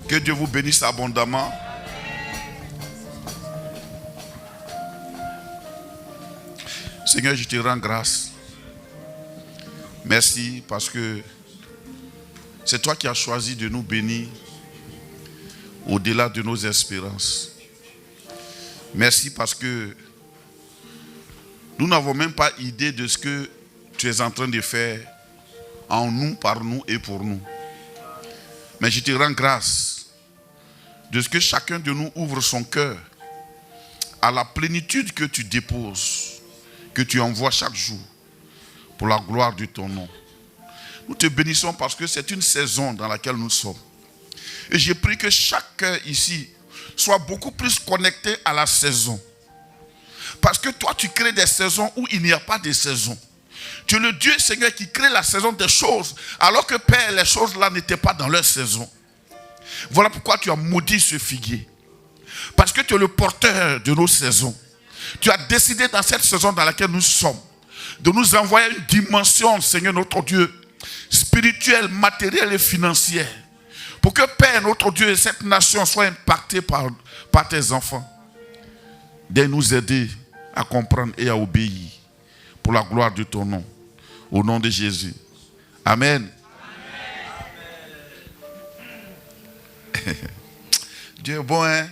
Que Dieu vous bénisse abondamment. Seigneur, je te rends grâce. Merci parce que c'est toi qui as choisi de nous bénir au-delà de nos espérances. Merci parce que nous n'avons même pas idée de ce que tu es en train de faire en nous, par nous et pour nous. Mais je te rends grâce de ce que chacun de nous ouvre son cœur à la plénitude que tu déposes, que tu envoies chaque jour pour la gloire de ton nom. Nous te bénissons parce que c'est une saison dans laquelle nous sommes. Et j'ai pris que chaque cœur ici soit beaucoup plus connecté à la saison. Parce que toi, tu crées des saisons où il n'y a pas de saison. Tu es le Dieu, Seigneur, qui crée la saison des choses, alors que, Père, les choses là n'étaient pas dans leur saison. Voilà pourquoi tu as maudit ce figuier. Parce que tu es le porteur de nos saisons. Tu as décidé dans cette saison dans laquelle nous sommes, de nous envoyer une dimension, Seigneur notre Dieu, spirituelle, matérielle et financière. Pour que, Père, notre Dieu, cette nation soit impactée par tes enfants. De nous aider à comprendre et à obéir pour la gloire de ton nom. Au nom de Jésus. Amen. Amen. Dieu est bon, hein?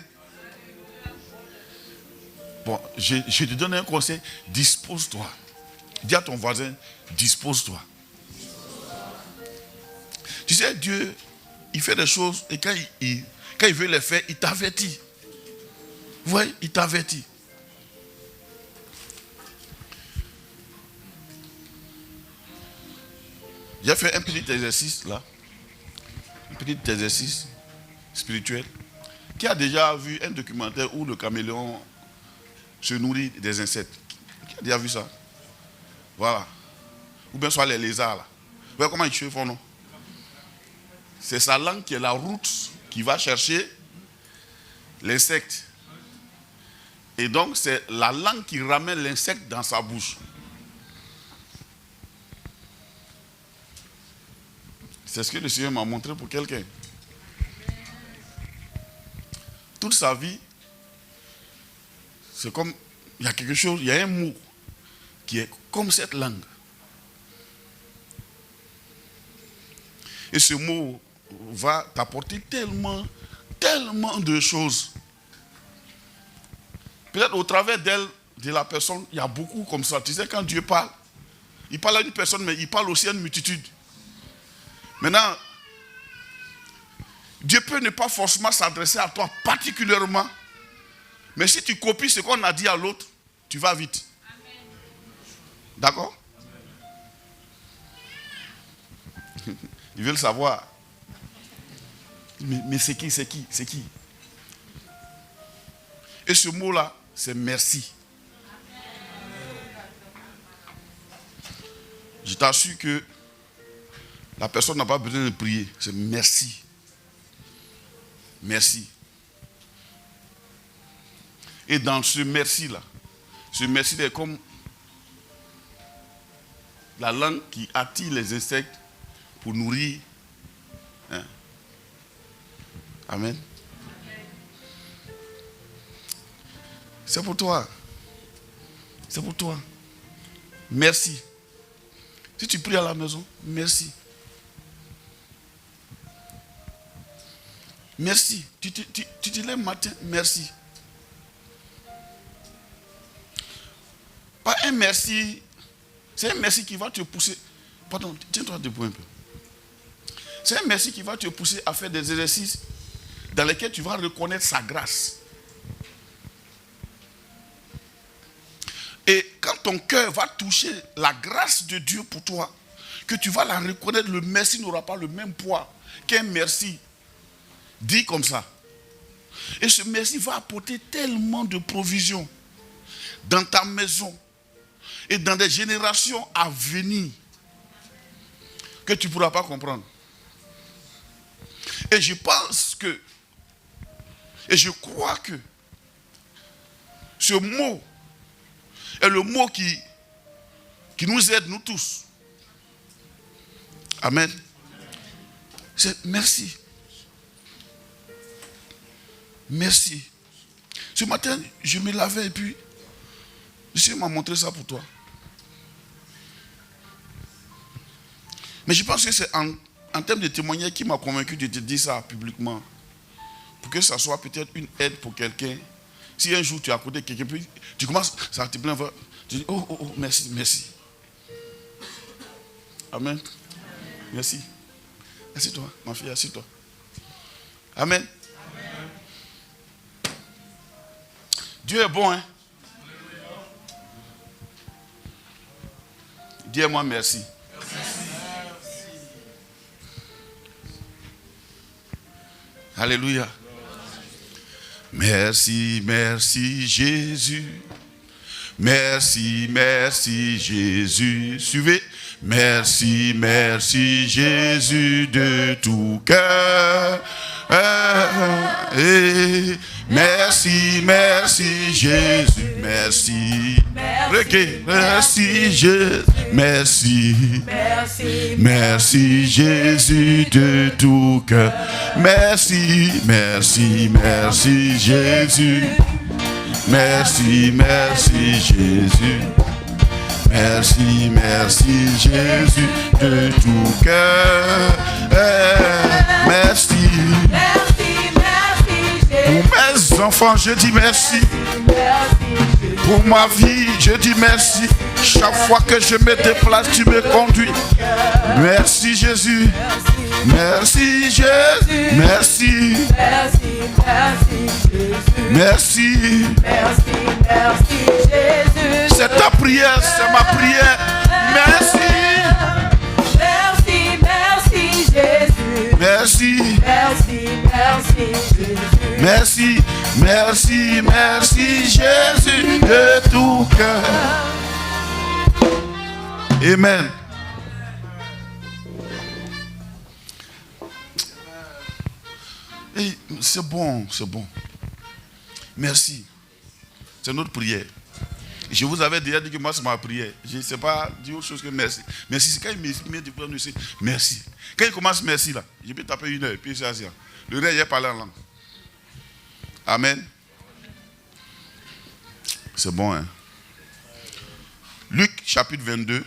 Bon, je te donne un conseil. Dispose-toi. Dis à ton voisin, dispose-toi. Tu sais, Dieu, il fait des choses et quand il veut les faire, il t'avertit. Vous voyez, il t'avertit. J'ai fait un petit exercice là. Un petit exercice spirituel. Qui a déjà vu un documentaire où le caméléon se nourrit des insectes? Qui a déjà vu ça? Voilà. Ou bien soit les lézards là. Vous voyez comment ils font, non? C'est sa langue qui est la route qui va chercher l'insecte. Et donc c'est la langue qui ramène l'insecte dans sa bouche. C'est ce que le Seigneur m'a montré pour quelqu'un. Toute sa vie, c'est comme, il y a quelque chose, il y a un mot qui est comme cette langue. Et ce mot va t'apporter tellement de choses. Peut-être au travers d'elle, de la personne, il y a beaucoup comme ça. Tu sais, quand Dieu parle, il parle à une personne, mais il parle aussi à une multitude. Maintenant, Dieu peut ne pas forcément s'adresser à toi particulièrement, mais si tu copies ce qu'on a dit à l'autre, tu vas vite. D'accord? Ils veulent savoir. Mais c'est qui? Et ce mot-là, c'est merci. Je t'assure que la personne n'a pas besoin de prier. C'est merci. Merci. Et dans ce merci-là est comme la langue qui attire les insectes pour nourrir. Hein? Amen. C'est pour toi. C'est pour toi. Merci. Si tu pries à la maison, merci. Merci. Tu te lèves le matin, merci. Pas un merci. C'est un merci qui va te pousser. Pardon, tiens-toi debout un peu. C'est un merci qui va te pousser à faire des exercices dans lesquels tu vas reconnaître sa grâce. Et quand ton cœur va toucher la grâce de Dieu pour toi, que tu vas la reconnaître, le merci n'aura pas le même poids qu'un merci dit comme ça. Et ce merci va apporter tellement de provisions dans ta maison et dans des générations à venir que tu ne pourras pas comprendre. Et je pense que, et je crois que ce mot est le mot qui nous aide, nous tous. Amen. C'est merci. merci. Ce matin, je me lavais et puis, le Seigneur m'a montré ça pour toi. Mais je pense que c'est en termes de témoignage qui m'a convaincu de te dire ça publiquement. Pour que ça soit peut-être une aide pour quelqu'un. Si un jour tu es à côté de quelqu'un, puis tu commences, ça te plaint, tu dis, oh, merci, merci. Amen. Merci. Assieds-toi, ma fille, assieds-toi. Amen. Dieu est bon, hein. Dis-moi merci. Alléluia. Merci, merci Jésus. Merci, merci Jésus. Suivez. Merci, merci Jésus de tout cœur. Merci, merci Jésus. Merci. Merci Jésus. Merci. Merci Jésus de tout cœur. Merci, merci, merci Jésus. Merci, merci Jésus. Merci, merci Jésus de tout cœur. Merci. Pour mes enfants, je dis merci. Pour ma vie, je dis merci. Chaque fois que je me déplace, tu me conduis. Merci Jésus. Merci Jésus. Merci. Merci. C'est ta prière, c'est ma prière. Merci. Merci Jésus. Merci. Merci, merci, merci Jésus de tout cœur. Amen. Et c'est bon, c'est bon. Merci. C'est notre prière. Je vous avais déjà dit que moi c'est ma prière. Je ne sais pas dire autre chose que merci. Merci, c'est quand il me dit merci. Quand il commence merci là, je peux taper 1 heure, puis c'est assis. Le reste, j'ai parlé en langue. Amen. C'est bon, hein. Luc chapitre 22.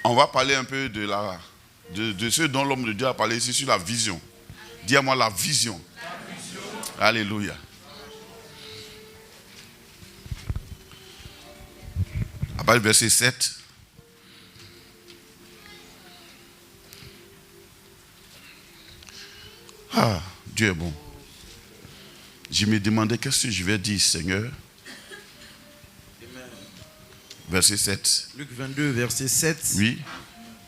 On va parler un peu de ce dont l'homme de Dieu a parlé ici sur la vision. Dis à moi la vision. Alléluia. À partir du verset 7. Ah, Dieu est bon. Je me demandais qu'est-ce que je vais dire, Seigneur. Amen. Verset 7. Luc 22, verset 7. Oui.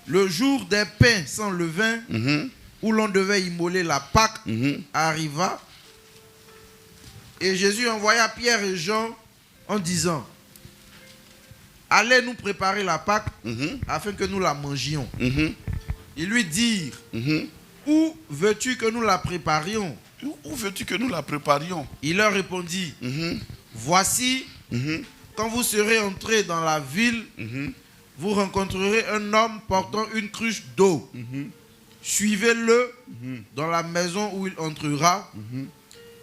Le jour des pains sans levain, où l'on devait immoler la Pâque, arriva. Et Jésus envoya Pierre et Jean en disant, allez nous préparer la Pâque afin que nous la mangions. Ils lui dirent, où veux-tu que nous la préparions? Où veux-tu que nous la préparions? Il leur répondit, voici, quand vous serez entrés dans la ville, vous rencontrerez un homme portant une cruche d'eau. Suivez-le dans la maison où il entrera,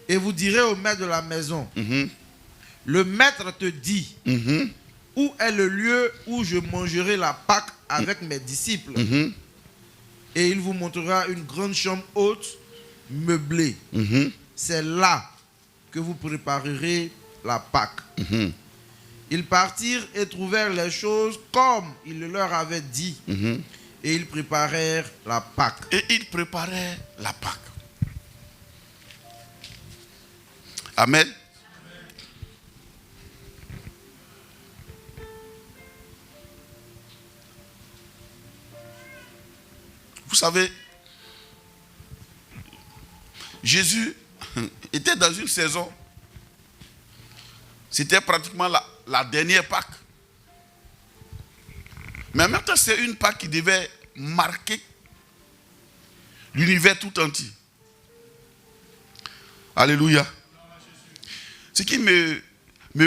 et vous direz au maître de la maison, le maître te dit, où est le lieu où je mangerai la Pâque avec mes disciples? Et il vous montrera une grande chambre haute, meublée. C'est là que vous préparerez la Pâque. Ils partirent et trouvèrent les choses comme il leur avait dit. Et ils préparèrent la Pâque. Amen. Vous savez, Jésus était dans une saison, c'était pratiquement la dernière Pâque. Mais en même temps, c'est une Pâque qui devait marquer l'univers tout entier. Alléluia. Ce qui me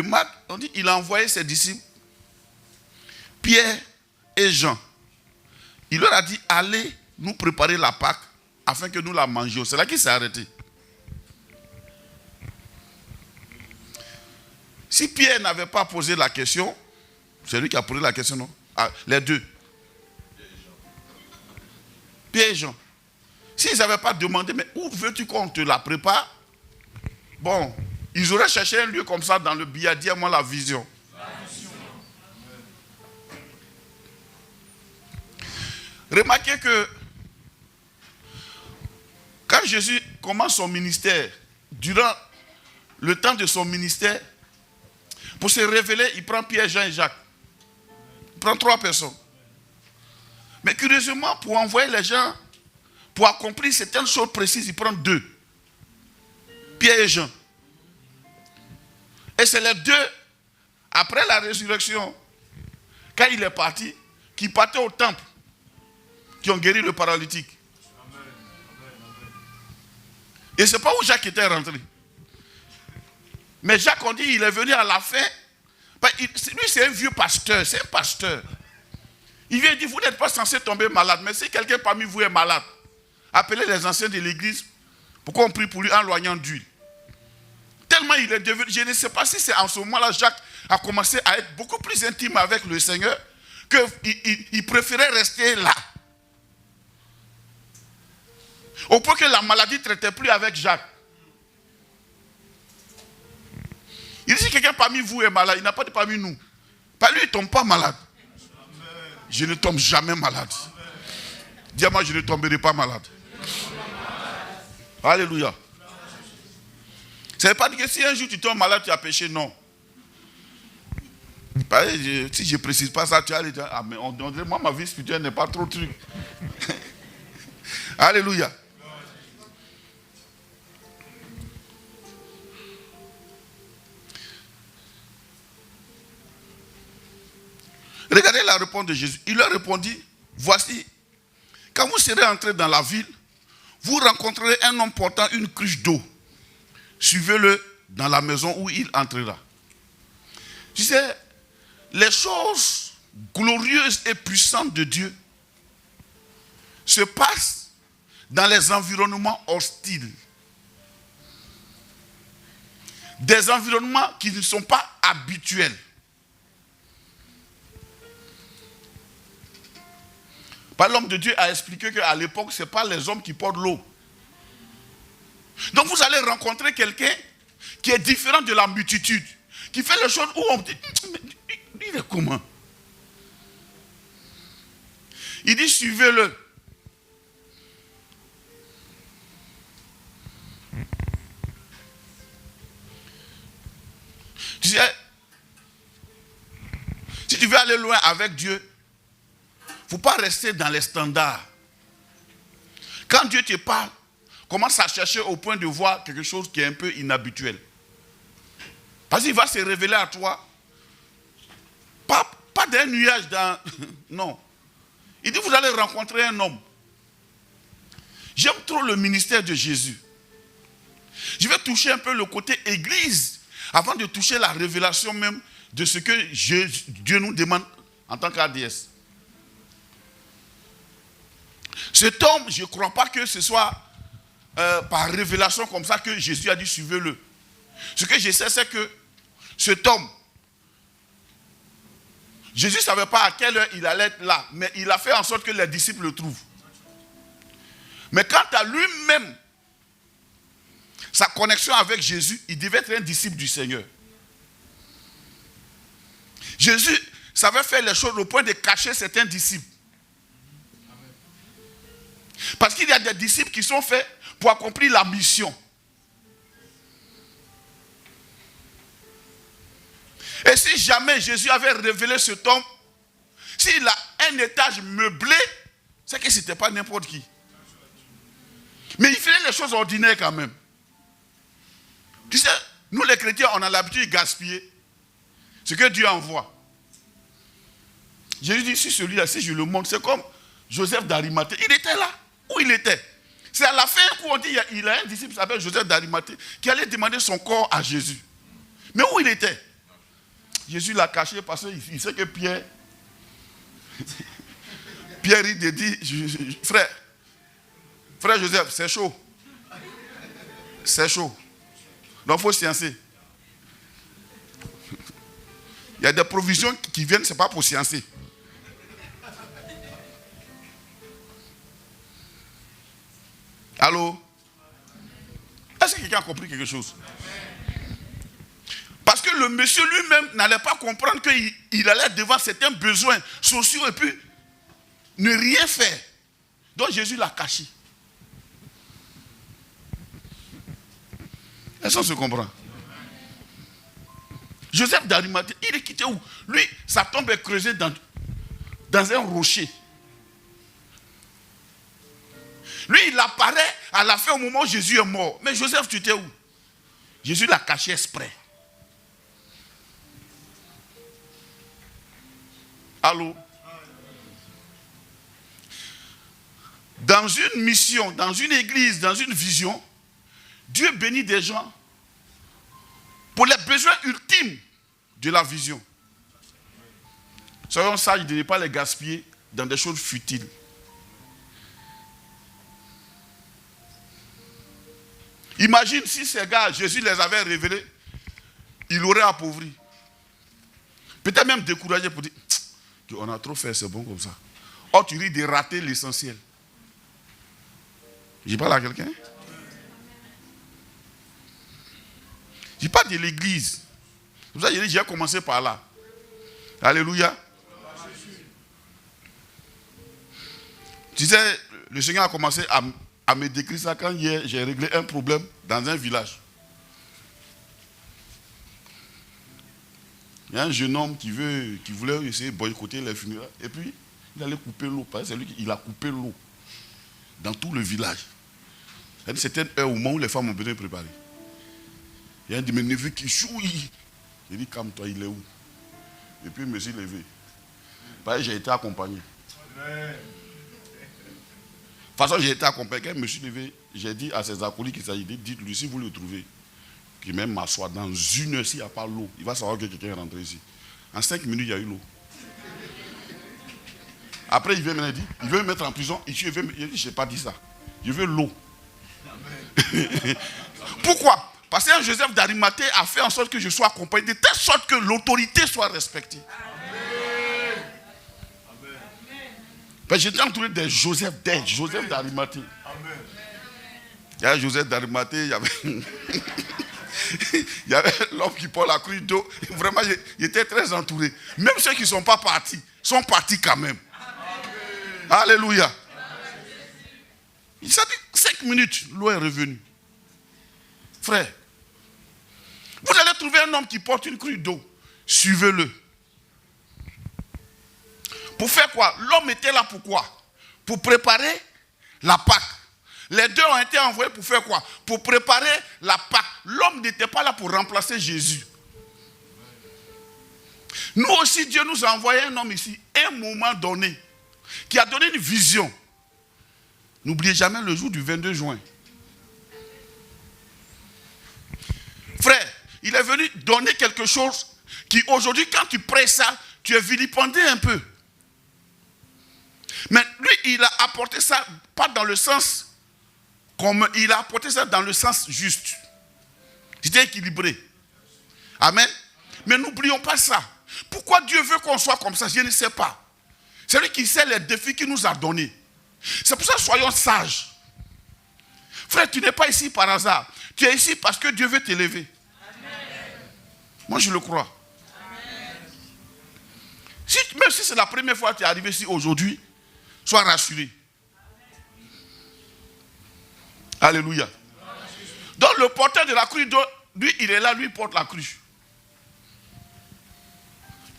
marque, on dit qu'il a envoyé ses disciples, Pierre et Jean. Il leur a dit, allez nous préparer la Pâque afin que nous la mangions. C'est là qu'il s'est arrêté. Si Pierre n'avait pas posé la question, c'est lui qui a posé la question, non? Ah, les deux. Pierre et Jean. S'ils n'avaient pas demandé, mais où veux-tu qu'on te la prépare? Bon, ils auraient cherché un lieu comme ça dans le billet, dis-moi la vision. Remarquez que quand Jésus commence son ministère, durant le temps de son ministère, pour se révéler, il prend Pierre, Jean et Jacques. Il prend 3 personnes. Mais curieusement, pour envoyer les gens, pour accomplir certaines choses précises, il prend 2. Pierre et Jean. Et c'est les 2, après la résurrection, quand il est parti, qui partaient au temple, qui ont guéri le paralytique. Et ce n'est pas où Jacques était rentré. Mais Jacques, on dit, il est venu à la fin. Lui, c'est un vieux pasteur, c'est un pasteur. Il vient dire, vous n'êtes pas censé tomber malade, mais si quelqu'un parmi vous est malade, appelez les anciens de l'église pour qu'on prie pour lui en loignant d'huile. Tellement il est devenu, je ne sais pas si c'est en ce moment-là, Jacques a commencé à être beaucoup plus intime avec le Seigneur, qu'il préférait rester là. Au point que la maladie ne traitait plus avec Jacques. Il dit, si quelqu'un parmi vous est malade, il n'a pas de parmi nous. Pas lui, il ne tombe pas malade. Je ne tombe jamais malade. Dis-moi, je ne tomberai pas malade. Alléluia. Ça ne veut pas dire que si un jour tu tombes malade, tu as péché, non. Si je ne précise pas ça, tu vas aller dire, ah, mais moi, ma vie spirituelle n'est pas trop truc. Alléluia. Regardez la réponse de Jésus. Il leur répondit, voici, quand vous serez entrés dans la ville, vous rencontrerez un homme portant une cruche d'eau. Suivez-le dans la maison où il entrera. Tu sais, les choses glorieuses et puissantes de Dieu se passent dans les environnements hostiles. Des environnements qui ne sont pas habituels. L'homme de Dieu a expliqué qu'à l'époque, ce n'est pas les hommes qui portent l'eau. Donc vous allez rencontrer quelqu'un qui est différent de la multitude, qui fait les choses où on dit, il est comment? Il dit, suivez-le. Tu sais, si tu veux aller loin avec Dieu, il ne faut pas rester dans les standards. Quand Dieu te parle, commence à chercher au point de voir quelque chose qui est un peu inhabituel. Parce qu'il va se révéler à toi. Pas d'un nuage dans... Non. Il dit, vous allez rencontrer un homme. J'aime trop le ministère de Jésus. Je vais toucher un peu le côté église avant de toucher la révélation même de ce que Dieu nous demande en tant qu'ADS. Cet homme, je ne crois pas que ce soit par révélation comme ça que Jésus a dit suivez-le. Ce que je sais, c'est que cet homme, Jésus ne savait pas à quelle heure il allait être là, mais il a fait en sorte que les disciples le trouvent. Mais quant à lui-même, sa connexion avec Jésus, il devait être un disciple du Seigneur. Jésus savait faire les choses au point de cacher certains disciples. Parce qu'il y a des disciples qui sont faits pour accomplir la mission. Et si jamais Jésus avait révélé cet homme, s'il a un étage meublé, c'est que ce n'était pas n'importe qui. Mais il faisait les choses ordinaires quand même. Tu sais, nous les chrétiens, on a l'habitude de gaspiller ce que Dieu envoie. Jésus dit, si celui-là, si je le montre, c'est comme Joseph d'Arimathée. Il était là. Où il était? C'est à la fin où on dit il a un disciple qui s'appelle Joseph d'Arimathée qui allait demander son corps à Jésus. Mais où il était? Jésus l'a caché parce qu'il sait que Pierre il dit, frère Joseph, c'est chaud. C'est chaud. Donc il faut sciencer. Il y a des provisions qui viennent, ce n'est pas pour sciencer. Allô? Est-ce que quelqu'un a compris quelque chose? Parce que le monsieur lui-même n'allait pas comprendre qu'il allait devant certains besoins sociaux et puis ne rien faire. Donc Jésus l'a caché. Est-ce qu'on se comprend? Joseph d'Arimathée, il est quitté où? Lui, sa tombe est creusée dans un rocher. Lui, il apparaît à la fin au moment où Jésus est mort. Mais Joseph, tu étais où? Jésus l'a caché exprès. Allô? Dans une mission, dans une église, dans une vision, Dieu bénit des gens pour les besoins ultimes de la vision. Soyons sages de ne pas les gaspiller dans des choses futiles. Imagine si ces gars, Jésus les avait révélés, il aurait appauvri. Peut-être même découragé pour dire, on a trop fait, c'est bon comme ça. Or, tu risques de rater l'essentiel. Je parle à quelqu'un? Je parle de l'église. C'est pour ça que j'ai commencé par là. Alléluia. Tu sais, le Seigneur a commencé à me décrire ça quand hier j'ai réglé un problème dans un village. Il y a un jeune homme qui voulait essayer de boycotter les funérailles. Et puis, il allait couper l'eau. C'est lui qui a coupé l'eau dans tout le village. C'était une heure au moment où les femmes ont besoin de préparer. Il y a un de mes neveux qui chouille. Il dit, calme-toi, il est où? Et puis, je me suis levé. Parce que j'ai été accompagné. De toute façon, j'ai été accompagné. Quand je me suis levé, j'ai dit à ses acolytes qu'il s'agit, dites-lui, si vous le trouvez, qu'il même m'assoit dans une heure, s'il n'y a pas l'eau, il va savoir que quelqu'un est rentré ici. En 5 minutes, il y a eu l'eau. Après, il vient me dire, il veut me mettre en prison. Il dit, je n'ai pas dit ça. Je veux l'eau. Pourquoi? Parce que Joseph d'Arimathée a fait en sorte que je sois accompagné de telle sorte que l'autorité soit respectée. J'étais entouré de Joseph d'Arimathée. Il y avait Joseph d'Arimathée, il y avait, il y avait l'homme qui porte la crue d'eau. Vraiment, j'étais très entouré. Même ceux qui ne sont pas partis, sont partis quand même. Amen. Alléluia. Il s'est dit 5 minutes, l'eau est revenue. Frère, vous allez trouver un homme qui porte une crue d'eau. Suivez-le. Pour faire quoi? L'homme était là pour quoi? Pour préparer la Pâque. Les deux ont été envoyés pour faire quoi? Pour préparer la Pâque. L'homme n'était pas là pour remplacer Jésus. Nous aussi, Dieu nous a envoyé un homme ici, un moment donné, qui a donné une vision. N'oubliez jamais le jour du 22 juin. Frère, il est venu donner quelque chose qui aujourd'hui, quand tu prêches ça, tu es vilipendé un peu. Mais lui, il a apporté ça, pas dans le sens commun, il a apporté ça dans le sens juste. C'était équilibré. Amen. Mais n'oublions pas ça. Pourquoi Dieu veut qu'on soit comme ça? Je ne sais pas. C'est lui qui sait les défis qu'il nous a donnés. C'est pour ça que soyons sages. Frère, tu n'es pas ici par hasard. Tu es ici parce que Dieu veut t'élever. Moi, je le crois. Même si c'est la première fois que tu es arrivé ici aujourd'hui, sois rassuré. Alléluia. Donc le porteur de la crue, lui, il est là, lui, il porte la crue.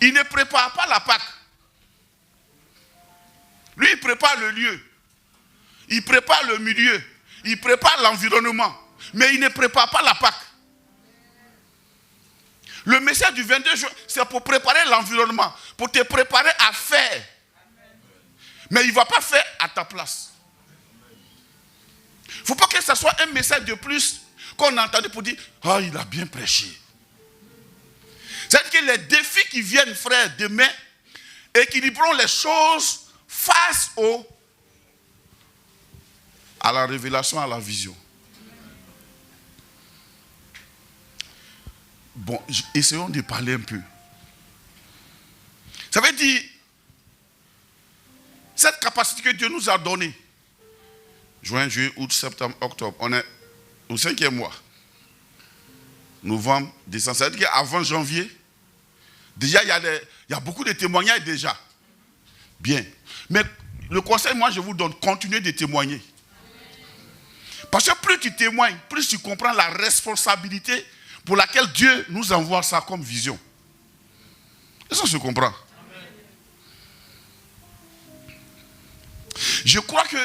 Il ne prépare pas la Pâque. Lui, il prépare le lieu. Il prépare le milieu. Il prépare l'environnement. Mais il ne prépare pas la Pâque. Le message du 22 juin, c'est pour préparer l'environnement. Pour te préparer à faire. Mais il ne va pas faire à ta place. Il ne faut pas que ce soit un message de plus qu'on a entendu pour dire « Ah, il a bien prêché ». C'est-à-dire que les défis qui viennent, frère, demain, équilibrons les choses face à la révélation, à la vision. Bon, essayons de parler un peu. Ça veut dire, cette capacité que Dieu nous a donnée, juin, juillet, août, septembre, octobre, on est au 5e mois. Novembre, décembre, ça veut dire qu'avant janvier, déjà il y a beaucoup de témoignages déjà. Bien. Mais le conseil, moi je vous donne, continuez de témoigner. Parce que plus tu témoignes, plus tu comprends la responsabilité pour laquelle Dieu nous envoie ça comme vision. Est-ce qu'on se comprend? Je crois que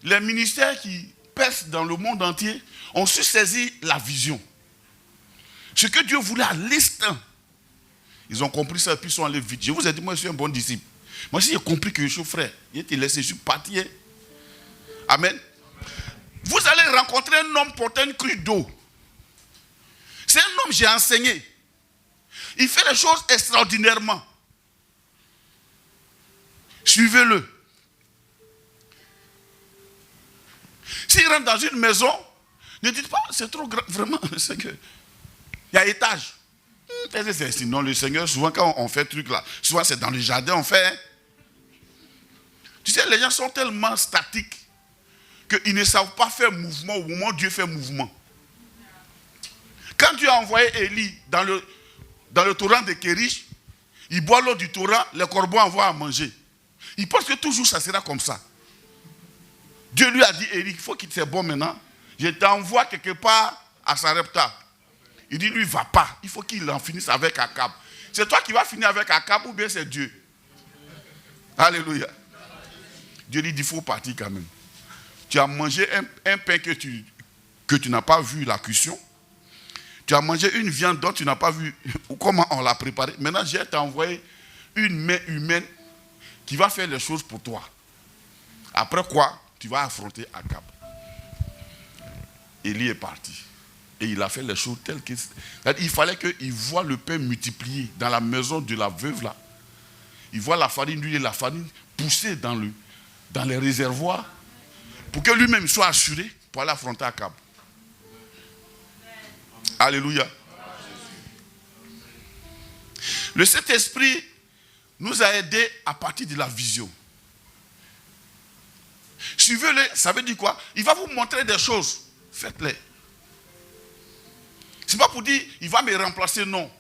les ministères qui percent dans le monde entier ont su saisir la vision. Ce que Dieu voulait à l'instant. Ils ont compris ça et puis ils sont allés vite. Je vous ai dit, moi je suis un bon disciple. Moi si j'ai compris que je suis frère, il était laissé, je suis parti. Amen. Vous allez rencontrer un homme portant une cruche d'eau. C'est un homme, j'ai enseigné. Il fait les choses extraordinairement. Suivez-le. S'il rentre dans une maison, ne dites pas, c'est trop grand, vraiment, c'est que il y a étage. Sinon, le Seigneur, souvent quand on fait truc là, souvent c'est dans le jardin, on fait. Hein. Tu sais, les gens sont tellement statiques qu'ils ne savent pas faire mouvement au moment où Dieu fait mouvement. Quand Dieu a envoyé Élie dans le torrent de Kérish, il boit l'eau du torrent, les corbeaux envoient à manger. Il pense que toujours ça sera comme ça. Dieu lui a dit, Élie, il faut qu'il soit bon maintenant. Je t'envoie quelque part à Sarepta. Il dit, lui, il ne va pas. Il faut qu'il en finisse avec Akab. C'est toi qui vas finir avec Akab ou bien c'est Dieu? Alléluia. Dieu dit, il faut partir quand même. Tu as mangé un pain que tu n'as pas vu la cuisson. Tu as mangé une viande dont tu n'as pas vu comment on l'a préparée. Maintenant, j'ai t'envoyé une main humaine qui va faire les choses pour toi. Après quoi, tu vas affronter Akab. Élie est parti. Et il a fait les choses telles qu'il... Il fallait qu'il voie le pain multiplié dans la maison de la veuve là. Il voit la farine, l'huile et la farine pousser dans les réservoirs pour que lui-même soit assuré pour aller affronter Akab. Alléluia. Le Saint-Esprit nous a aidés à partir de la vision. Suivez-le, ça veut dire quoi? Il va vous montrer des choses. Faites-les. Ce n'est pas pour dire, il va me remplacer, non.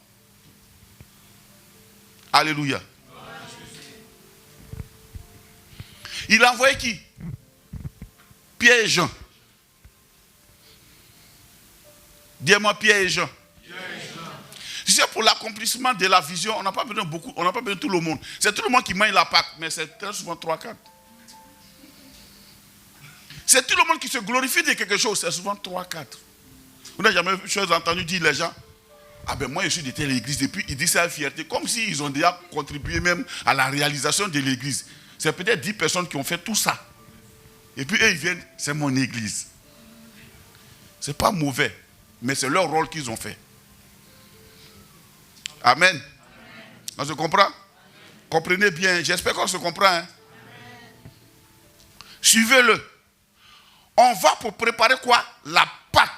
Alléluia. Il a envoyé qui? Pierre et Jean. Dis-moi Pierre et Jean. Tu sais, pour l'accomplissement de la vision, on n'a pas besoin de beaucoup, on n'a pas besoin de tout le monde. C'est tout le monde qui mange la Pâque, mais c'est très souvent 3-4. C'est tout le monde qui se glorifie de quelque chose, c'est souvent 3-4. Vous n'avez jamais entendu dire les gens, ah ben moi je suis de telle église, et puis ils disent ça avec fierté, comme s'ils ont déjà contribué même à la réalisation de l'église. C'est peut-être 10 personnes qui ont fait tout ça. Et puis eux ils viennent, c'est mon église. C'est pas mauvais, mais c'est leur rôle qu'ils ont fait. Amen. On se comprend? Comprenez bien, j'espère qu'on se comprend. Hein? Suivez-le. On va pour préparer quoi? La Pâque.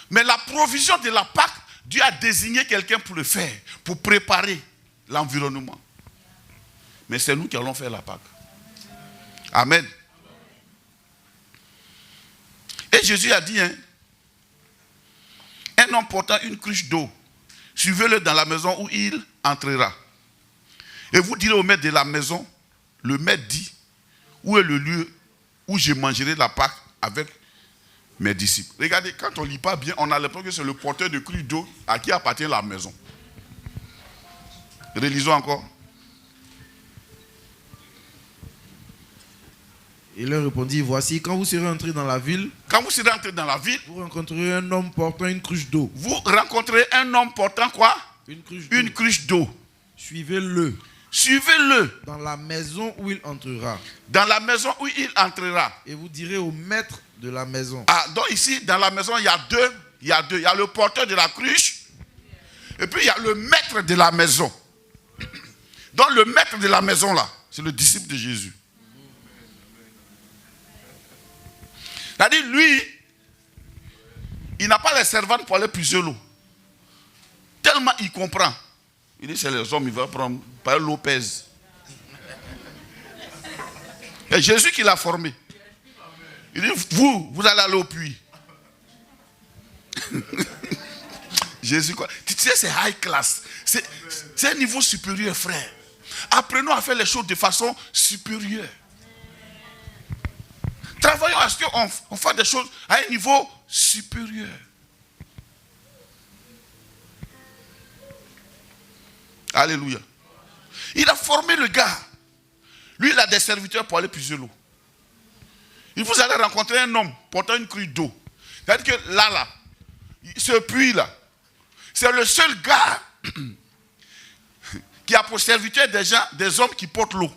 Mais la provision de la Pâque, Dieu a désigné quelqu'un pour le faire, pour préparer l'environnement. Mais c'est nous qui allons faire la Pâque. Amen. Et Jésus a dit, hein, un homme portant une cruche d'eau, suivez-le dans la maison où il entrera. Et vous direz au maître de la maison, le maître dit, où est le lieu où je mangerai la Pâque avec mes disciples. Regardez, quand on ne lit pas bien, on a l'impression que c'est le porteur de cruche d'eau à qui appartient la maison. Relisons encore. Il leur répondit, voici, quand vous serez entrés dans la ville, vous rencontrerez un homme portant une cruche d'eau. Vous rencontrez un homme portant quoi? Une cruche d'eau. Suivez-le. Suivez-le. Dans la maison où il entrera. Dans la maison où il entrera. Et vous direz au maître de la maison. Ah, donc ici, dans la maison, il y a deux. Il y a le porteur de la cruche. Et puis, il y a le maître de la maison. Donc, le maître de la maison, là, c'est le disciple de Jésus. C'est-à-dire, lui, il n'a pas les servantes pour aller puiser l'eau. Tellement il comprend. Il dit, c'est les hommes, il va prendre par Lopez. Et Jésus qui l'a formé. Il dit, vous allez aller au puits. Jésus, quoi. Tu sais, c'est high class. C'est un niveau supérieur, frère. Apprenons à faire les choses de façon supérieure. Travaillons à ce qu'on fasse des choses à un niveau supérieur. Alléluia. Il a formé le gars. Lui, il a des serviteurs pour aller puiser l'eau. Il vous allez rencontrer un homme portant une cruche d'eau. C'est-à-dire que là, ce puits-là, c'est le seul gars qui a pour serviteur des hommes qui portent l'eau.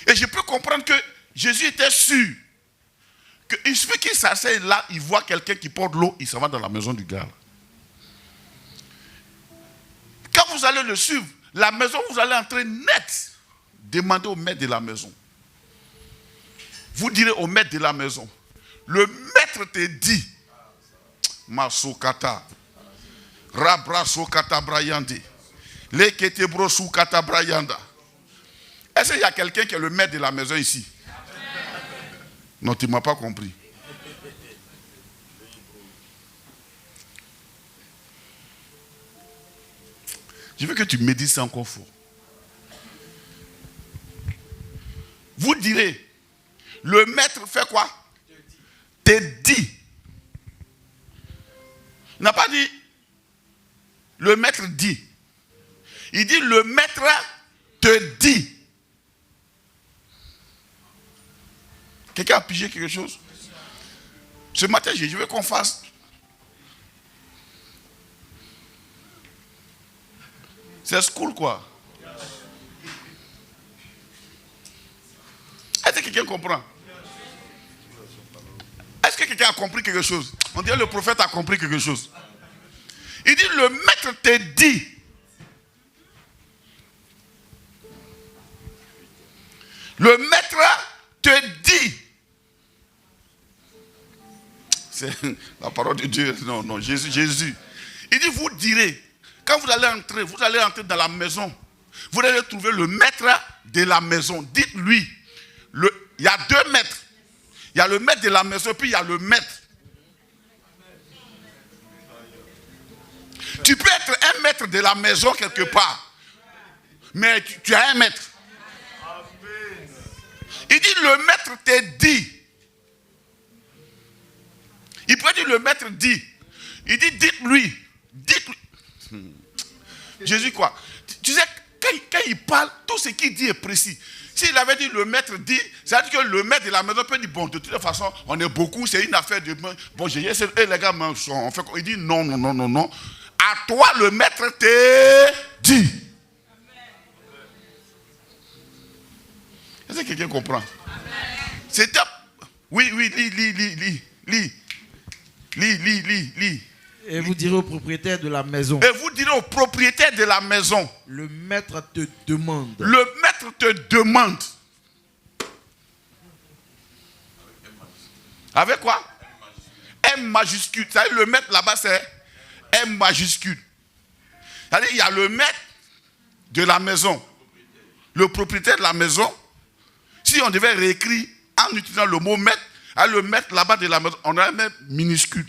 Et je peux comprendre que Jésus était sûr qu'il suffit qu'il s'asseye là, il voit quelqu'un qui porte l'eau, il s'en va dans la maison du gars. Quand vous allez le suivre, la maison, vous allez entrer net. Demandez au maître de la maison. Vous direz au maître de la maison, le maître te dit, Masokata, Rabra Sokata Brayande, Leketebro Sukata Brayanda. Est-ce qu'il y a quelqu'un qui est le maître de la maison ici? Non, tu ne m'as pas compris. Je veux que tu médites ça encore fort. Vous direz, le maître fait quoi? Te dit. Il n'a pas dit, le maître dit. Il dit, le maître te dit. Quelqu'un a pigé quelque chose? Ce matin, je veux qu'on fasse. C'est school, quoi. Est-ce que quelqu'un comprend? Est-ce que quelqu'un a compris quelque chose? On dirait le prophète a compris quelque chose. Il dit, le maître te dit. Le maître te dit. C'est la parole de Dieu. Non, Jésus. Il dit, vous direz, quand vous allez entrer dans la maison, vous allez trouver le maître de la maison. Dites-lui, il y a deux maîtres. Il y a le maître de la maison, puis il y a le maître. Tu peux être un maître de la maison quelque part, mais tu as un maître. Il dit, le maître te dit. Il peut dire, le maître dit. Il dit, dites-lui. Jésus quoi? Tu sais, quand il parle, tout ce qu'il dit est précis. S'il avait dit le maître dit, c'est-à-dire que le maître de la maison peut dire, bon, de toute façon, on est beaucoup, c'est une affaire de... Bon, et les gars, on fait, il dit, non. À toi, le maître te dit. Est-ce que quelqu'un comprend? C'était... Oui, lis. Et vous direz au propriétaire de la maison. Et vous direz au propriétaire de la maison. Le maître te demande. Le maître te demande. Avec quoi? M majuscule. Ça veut dire le maître là-bas c'est M majuscule. C'est-à-dire il y a le maître de la maison. Le propriétaire de la maison. Si on devait réécrire en utilisant le mot maître, le maître là-bas de la maison, on aurait un maître minuscule.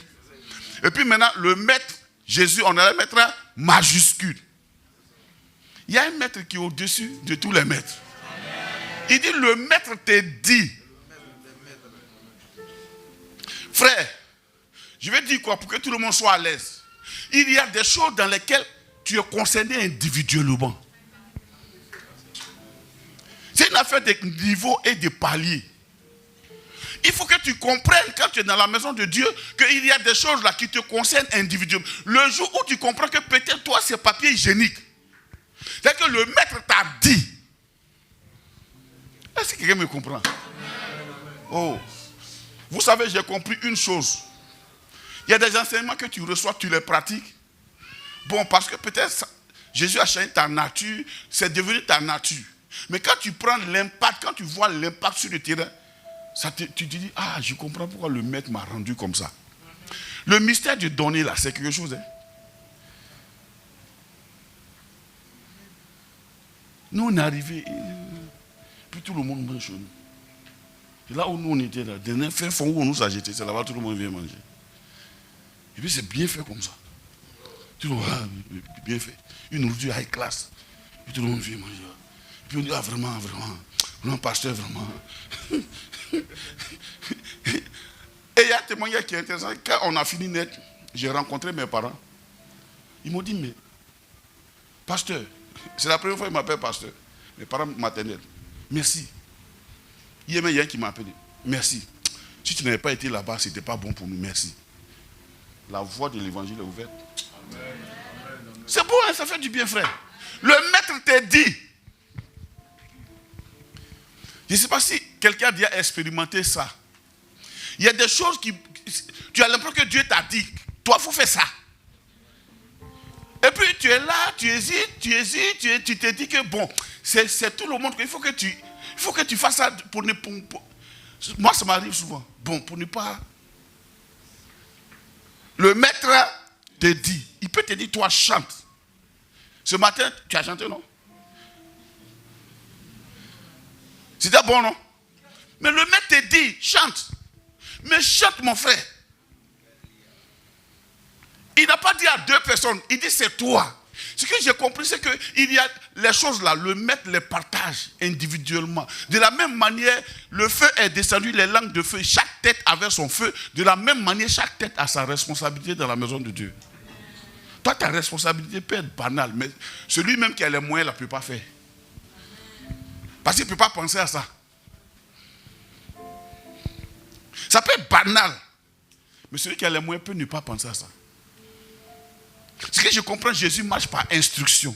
Et puis maintenant, le maître, Jésus, on allait mettre un majuscule. Il y a un maître qui est au-dessus de tous les maîtres. Il dit, le maître te dit. Frère, je vais dire quoi pour que tout le monde soit à l'aise. Il y a des choses dans lesquelles tu es concerné individuellement. C'est une affaire de niveau et de palier. Il faut que tu comprennes quand tu es dans la maison de Dieu qu'il y a des choses là qui te concernent individuellement. Le jour où tu comprends que peut-être toi c'est papier hygiénique, c'est que le maître t'a dit. Est-ce que quelqu'un me comprend? Oh, vous savez, j'ai compris une chose. Il y a des enseignements que tu reçois, tu les pratiques. Bon, parce que peut-être Jésus a changé ta nature, c'est devenu ta nature. Mais quand tu prends l'impact, quand tu vois l'impact sur le terrain, tu te dis, ah, je comprends pourquoi le maître m'a rendu comme ça. Le mystère de donner là, c'est quelque chose. Hein? Le mystère de donner là, c'est quelque chose. Il y a des choses dans lesquelles tu es concerné individuellement. Il faut que tu comprennes quand tu es dans la maison de Dieu qu'il y a des choses là qui te concernent individuellement. Le jour où tu comprends que peut-être toi c'est papier hygiénique, c'est que le maître t'a dit. Nous, on est arrivés, puis tout le monde mange chez nous. C'est là où nous, on était, là, dernier fin fond où on nous a jetés, c'est là-bas où tout le monde vient manger. Et puis, c'est bien fait comme ça. Tout le monde, bien fait. Une nourriture high class. Puis tout le monde vient manger. Puis on dit, vraiment, pasteur, vraiment. Et il y a un témoignage qui est intéressant. Quand on a fini net, j'ai rencontré mes parents. Ils m'ont dit, mais, pasteur, c'est la première fois qu'ils m'appellent pasteur. Mes parents maternels. Merci. Il y a même un qui m'a appelé. Merci. Si tu n'avais pas été là-bas, ce n'était pas bon pour nous. Merci. La voie de l'évangile est ouverte. C'est bon, hein, ça fait du bien, frère. Le maître t'a dit. Je ne sais pas si quelqu'un a déjà expérimenté ça. Il y a des choses qui... Tu as l'impression que Dieu t'a dit. Toi, il faut faire ça. Et puis tu es là, tu hésites, tu te dis que bon, c'est tout le monde. Il faut que tu fasses ça pour ne pas... Moi, ça m'arrive souvent. Bon, pour ne pas... Le maître te dit, il peut te dire, toi, chante. Ce matin, tu as chanté, non? C'était bon, non? Mais le maître te dit, chante. Mais chante, mon frère. Il n'a pas dit à deux personnes, il dit c'est toi. Ce que j'ai compris, c'est qu'il y a les choses là, le maître les partage individuellement. De la même manière, le feu est descendu, les langues de feu, chaque tête avait son feu. De la même manière, chaque tête a sa responsabilité dans la maison de Dieu. Toi, ta responsabilité peut être banale, mais celui même qui a les moyens ne peut pas faire. Parce qu'il ne peut pas penser à ça. Ça peut être banal, mais celui qui a les moyens peut ne pas penser à ça. Ce que je comprends, Jésus marche par instruction.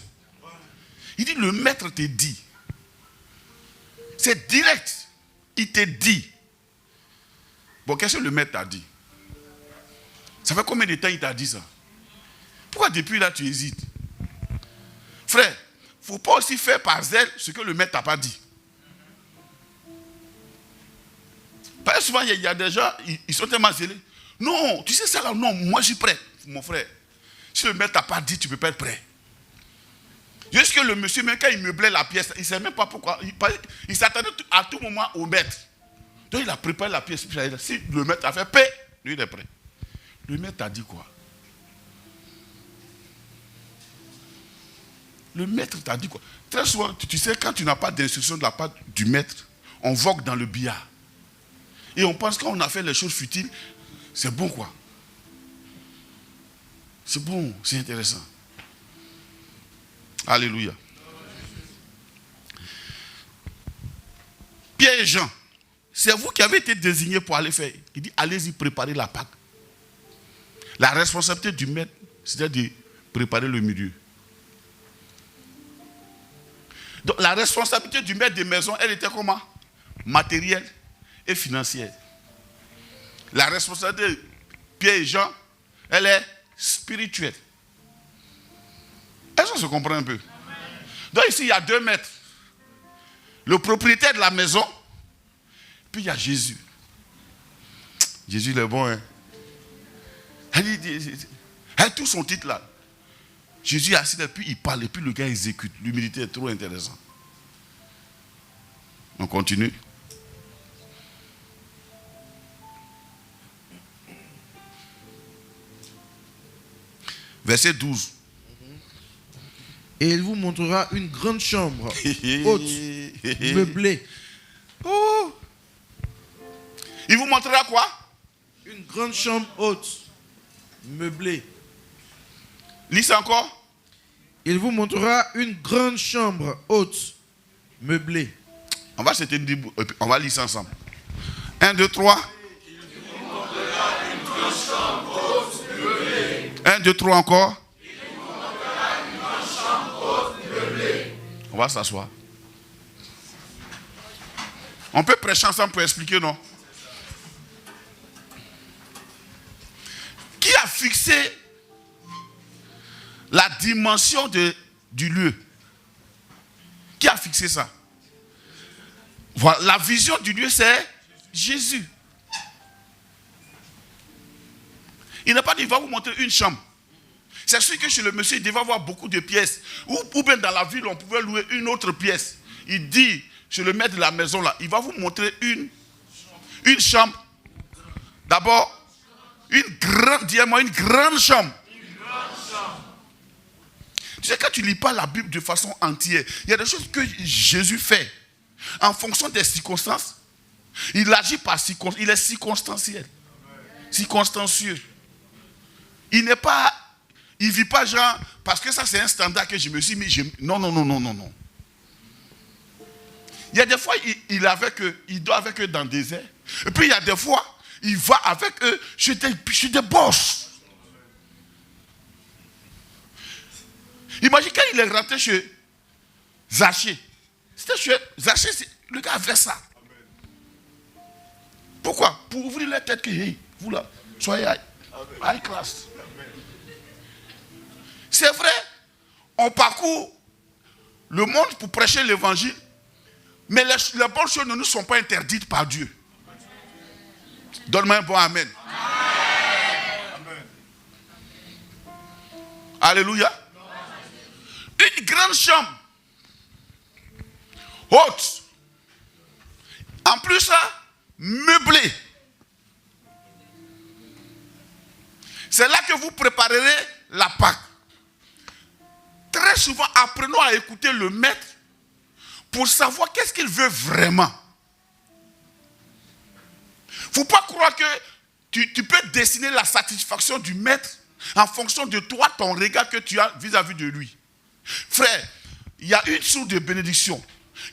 Il dit, le maître te dit. C'est direct. Il te dit. Bon, qu'est-ce que le maître t'a dit? Ça fait combien de temps il t'a dit ça? Pourquoi depuis là tu hésites? Frère, il ne faut pas aussi faire par zèle ce que le maître t'a pas dit. Parce que souvent, il y a des gens, ils sont tellement zélés. Non, tu sais ça là, non, moi je suis prêt, mon frère. Si le maître t'a pas dit, tu ne peux pas être prêt. Juste que le monsieur, même quand il meublait la pièce, il ne savait même pas pourquoi. Il s'attendait à tout moment au maître. Donc il a préparé la pièce. Si le maître a fait paix, lui il est prêt. Le maître t'a dit quoi? Le maître t'a dit quoi? Très souvent, tu sais, quand tu n'as pas d'instruction de la part du maître, on vogue dans le billard. Et on pense qu'on a fait les choses futiles, c'est bon quoi. C'est bon, c'est intéressant. Alléluia. Pierre et Jean, c'est vous qui avez été désignés pour aller faire. Il dit, allez-y préparer la Pâque. La responsabilité du maître, c'était de préparer le milieu. Donc la responsabilité du maître de maison, elle était comment? Matérielle et financière. La responsabilité de Pierre et Jean, elle est spirituelle. Est-ce qu'on se comprend un peu? Amen. Donc ici, il y a deux maîtres. Le propriétaire de la maison, puis il y a Jésus. Jésus, il est bon, hein? Elle tout son titre là. Jésus est assis et puis il parle, et puis le gars exécute. L'humilité est trop intéressante. On continue. Verset 12. Et il vous montrera une grande chambre haute, meublée. Oh. Il vous montrera quoi? Une grande chambre haute, meublée. Lis ça encore. Il vous montrera une grande chambre haute, meublée. On va on va lire ça ensemble. 1, 2, 3. 1, 2, 3 encore. On va s'asseoir. On peut prêcher ensemble pour expliquer, non? Qui a fixé la dimension du lieu? Qui a fixé ça? Voilà, la vision du lieu, c'est Jésus. Il n'a pas dit, il va vous montrer une chambre. C'est sûr que chez le monsieur, il devait avoir beaucoup de pièces. Ou bien dans la ville, on pouvait louer une autre pièce. Il dit, chez le maître de la maison là, il va vous montrer une chambre. D'abord, une grande chambre. Tu sais, quand tu ne lis pas la Bible de façon entière, il y a des choses que Jésus fait en fonction des circonstances. Il agit par circonstances. Il est circonstanciel. Circonstancieux. Il ne vit pas genre, parce que ça c'est un standard que je me suis mis. Non. Il y a des fois, il dort avec eux dans le désert. Et puis il y a des fois, il va avec eux chez des boss. Imagine quand il est rentré chez Zachée. C'était chez Zachée, le gars avait ça. Pourquoi? Pour ouvrir la tête que, hey, vous là, soyez high class. C'est vrai, on parcourt le monde pour prêcher l'évangile, mais les bonnes choses ne nous sont pas interdites par Dieu. Donne-moi un bon amen. Amen. Alléluia. Une grande chambre, haute, en plus ça, meublée. C'est là que vous préparerez la Pâque. Très souvent, apprenons à écouter le maître pour savoir qu'est-ce qu'il veut vraiment. Il ne faut pas croire que tu peux dessiner la satisfaction du maître en fonction de toi, ton regard que tu as vis-à-vis de lui. Frère, il y a une source de bénédiction.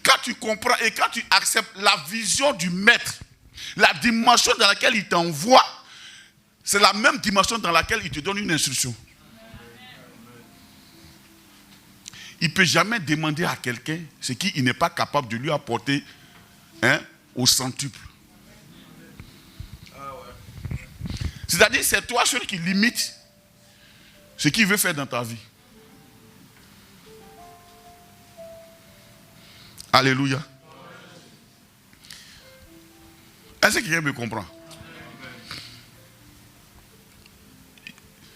Quand tu comprends et quand tu acceptes la vision du maître, la dimension dans laquelle il t'envoie, c'est la même dimension dans laquelle il te donne une instruction. Il ne peut jamais demander à quelqu'un ce qu'il n'est pas capable de lui apporter au centuple. C'est-à-dire, c'est toi celui qui limite ce qu'il veut faire dans ta vie. Alléluia. Est-ce que quelqu'un me comprend?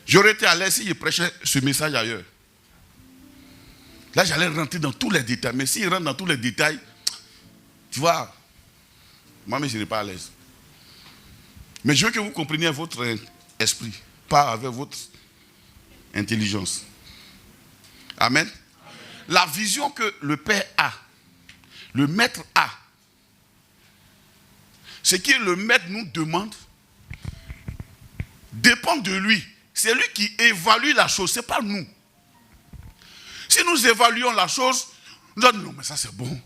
J'aurais été à l'aise si je prêchais ce message ailleurs. Là, j'allais rentrer dans tous les détails. Mais s'il rentre dans tous les détails, tu vois, moi-même, je n'serai pas à l'aise. Mais je veux que vous compreniez votre esprit, pas avec votre intelligence. Amen. Amen. La vision que le Père a, le Maître a, ce que le Maître nous demande, dépend de lui. C'est lui qui évalue la chose, ce n'est pas nous. Si nous évaluons la chose, nous disons non, mais ça c'est bon.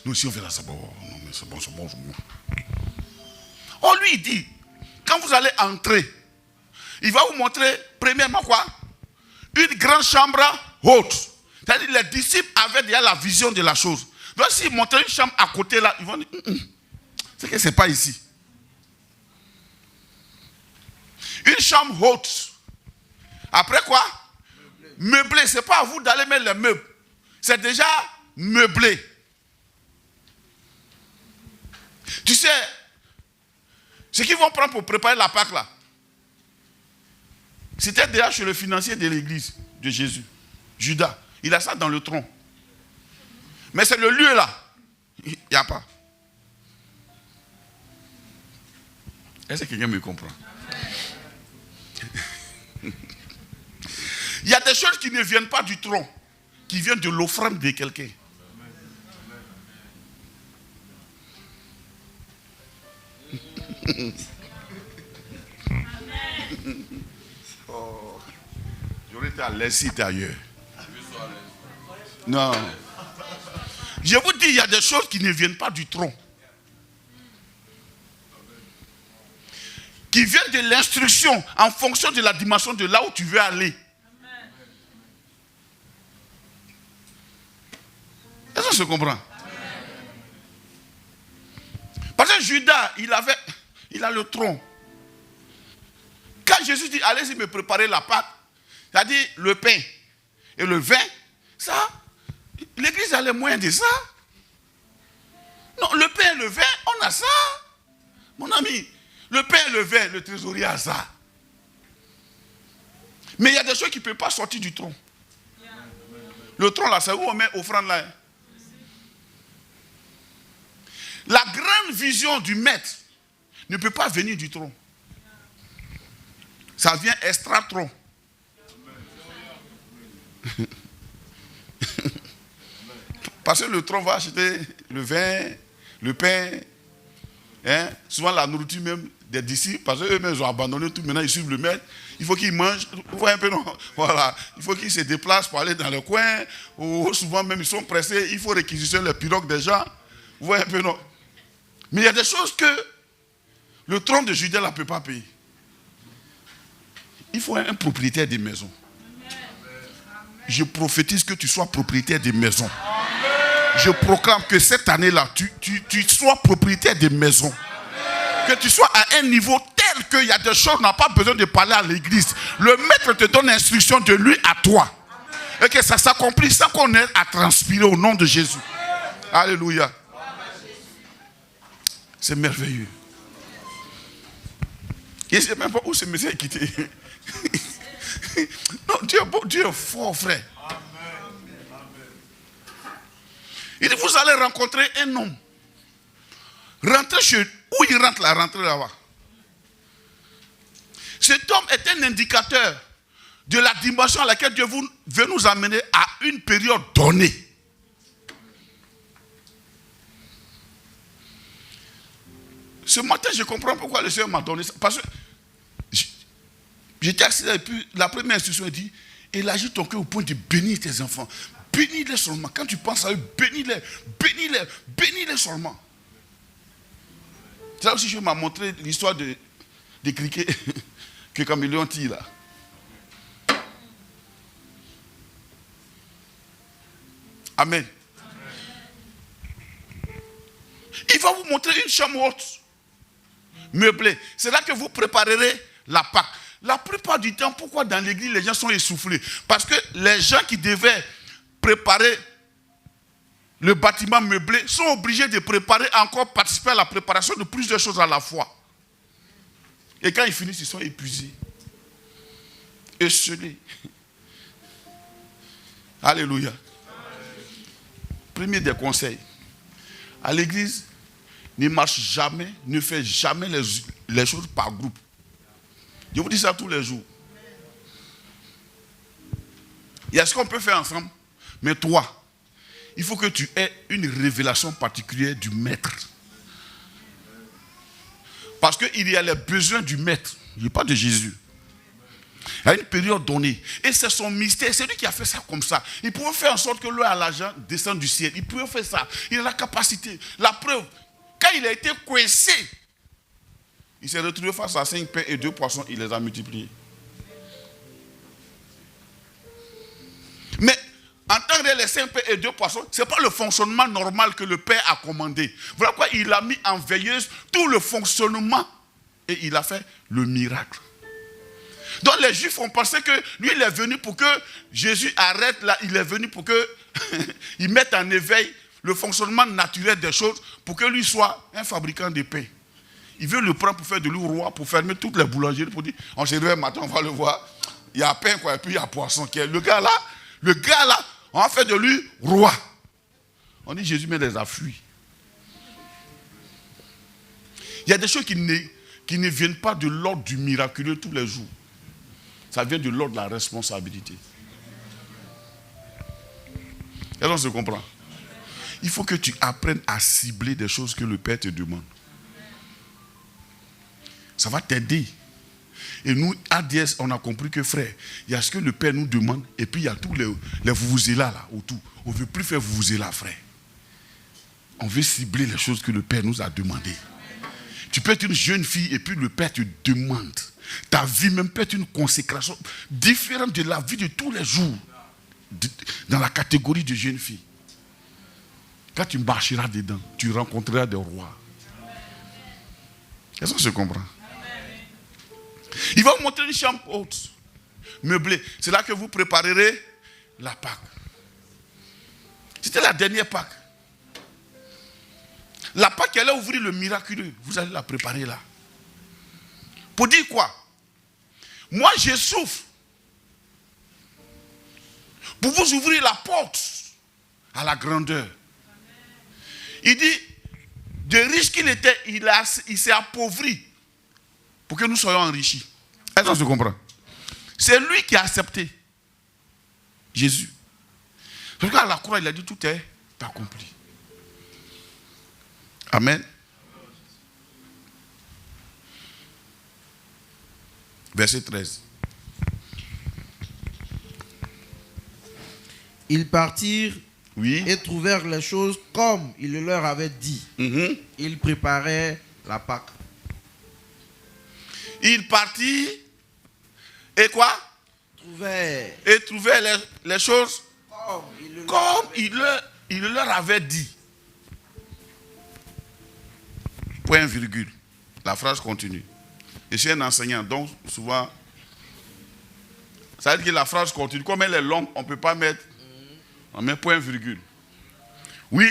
Nous, si on fait ça, c'est bon. Non, mais c'est bon, c'est bon, c'est bon. On lui dit, quand vous allez entrer, il va vous montrer, premièrement quoi? Une grande chambre haute. C'est-à-dire les disciples avaient déjà la vision de la chose. Donc s'ils montraient une chambre à côté là, ils vont dire, c'est que ce n'est pas ici. Une chambre haute. Après quoi? Meublé. Ce n'est pas à vous d'aller mettre les meubles. C'est déjà meublé. Tu sais, ce qu'ils vont prendre pour préparer la Pâque là, c'était déjà chez le financier de l'église de Jésus, Judas. Il a ça dans le tronc. Mais c'est le lieu là. Il n'y a pas. Est-ce que quelqu'un me comprend? Il y a des choses qui ne viennent pas du tronc, qui viennent de l'offrande de quelqu'un. Oh, j'aurais été à l'aise si t'es ailleurs. Non. Je vous dis, il y a des choses qui ne viennent pas du tronc. Qui viennent de l'instruction en fonction de la dimension de là où tu veux aller. Est-ce qu'on se comprend? Parce que Judas, il a le tronc. Quand Jésus dit, allez-y me préparer la pâte, c'est-à-dire le pain et le vin, ça, l'église a les moyens de ça. Non, le pain et le vin, on a ça. Mon ami, le pain et le vin, le trésorier a ça. Mais il y a des choses qui ne peuvent pas sortir du tronc. Le tronc là, c'est où on met offrande là. La grande vision du maître ne peut pas venir du tronc. Ça vient extra-tronc. Parce que le tronc va acheter le vin, le pain, hein, souvent la nourriture même des disciples, parce qu'eux-mêmes ils ont abandonné tout, maintenant ils suivent le maître. Il faut qu'ils mangent, vous voyez un peu, non? Voilà. Il faut qu'ils se déplacent pour aller dans le coin, ou souvent même ils sont pressés, il faut réquisitionner les pirogues des gens. Vous voyez un peu, non? Mais il y a des choses que le tronc de Juda ne peut pas payer. Il faut un propriétaire de maison. Je prophétise que tu sois propriétaire de maison. Je proclame que cette année-là, tu sois propriétaire de maison. Que tu sois à un niveau tel qu'il y a des choses, on n'a pas besoin de parler à l'église. Le maître te donne l'instruction de lui à toi. Et que ça s'accomplisse sans qu'on ait à transpirer au nom de Jésus. Alléluia. C'est merveilleux. Je ne sais même pas où ce monsieur est quitté. Non, Dieu est bon, Dieu est fort, frère. Il dit, vous allez rencontrer un homme. Rentrez chez où il rentre là, rentrez là-bas. Cet homme est un indicateur de la dimension à laquelle Dieu veut nous amener à une période donnée. Ce matin, je comprends pourquoi le Seigneur m'a donné ça. Parce que j'étais assis là et puis la première instruction est dit, élargis ton cœur au point de bénir tes enfants. Bénis-les seulement. Quand tu penses à eux, bénis-les, bénis-les, bénis-les seulement. C'est là aussi que je m'a montré l'histoire des criquets que Caméléon tire là. Amen. Il va vous montrer une chambre haute, meublée. C'est là que vous préparerez la Pâque. La plupart du temps, pourquoi dans l'église les gens sont essoufflés? Parce que les gens qui devaient préparer le bâtiment meublé sont obligés de préparer encore, participer à la préparation de plusieurs choses à la fois. Et quand ils finissent, ils sont épuisés, esselés. Alléluia. Premier des conseils. À l'église, ne marche jamais, ne fais jamais les choses par groupe. Je vous dis ça tous les jours. Il y a ce qu'on peut faire ensemble, mais toi, il faut que tu aies une révélation particulière du maître. Parce qu'il y a les besoins du maître. Je ne parle pas de Jésus. Il y a une période donnée. Et c'est son mystère. C'est lui qui a fait ça comme ça. Il pouvait faire en sorte que l'eau à l'argent descende du ciel. Il pouvait faire ça. Il a la capacité. La preuve, quand il a été coincé, il s'est retrouvé face à 5 pains et 2 poissons. Il les a multipliés. Mais en tant que les 5 pains et 2 poissons, ce n'est pas le fonctionnement normal que le Père a commandé. Voilà pourquoi il a mis en veilleuse tout le fonctionnement. Et il a fait le miracle. Donc les Juifs ont pensé que lui, il est venu pour que Jésus arrête là. Il est venu pour qu'il mette en éveil le fonctionnement naturel des choses pour que lui soit un fabricant de pain. Il veut le prendre pour faire de lui roi, pour fermer toutes les boulangeries, pour dire, on se réveille matin, on va le voir. Il y a pain, quoi, et puis il y a poisson. Le gars là, on a fait de lui roi. On dit, Jésus, mais les a fui. Il y a des choses qui ne viennent pas de l'ordre du miraculeux tous les jours. Ça vient de l'ordre de la responsabilité. Est-ce qu'on se comprend? Il faut que tu apprennes à cibler des choses que le Père te demande. Ça va t'aider. Et nous, ADS, on a compris que frère, il y a ce que le Père nous demande, et puis il y a tous les vuvuzelas là autour. On ne veut plus faire vuvuzela, frère. On veut cibler les choses que le Père nous a demandées. Tu peux être une jeune fille et puis le Père te demande. Ta vie même peut être une consécration différente de la vie de tous les jours. Dans la catégorie de jeune fille. Quand tu marcheras dedans, tu rencontreras des rois. Est-ce qu'on se comprend? Il va vous montrer une chambre haute, meublée. C'est là que vous préparerez la Pâque. C'était la dernière Pâque. La Pâque qui allait ouvrir le miraculeux, vous allez la préparer là. Pour dire quoi? Moi, je souffre pour vous ouvrir la porte à la grandeur. Il dit, de riche qu'il était, il s'est appauvri pour que nous soyons enrichis. Est-ce qu'on se comprend? C'est lui qui a accepté Jésus. Parce qu'à la croix, il a dit, tout est accompli. Amen. Verset 13. Ils partirent Oui. et trouvèrent les choses comme il le leur avait dit. Ils préparaient la Pâque. Il partit et quoi? Et trouvaient les choses comme il leur avait dit. Point virgule. La phrase continue. Je suis un enseignant, donc souvent, ça veut dire que la phrase continue. Comme elle est longue, on ne peut pas mettre. On met point virgule. Oui.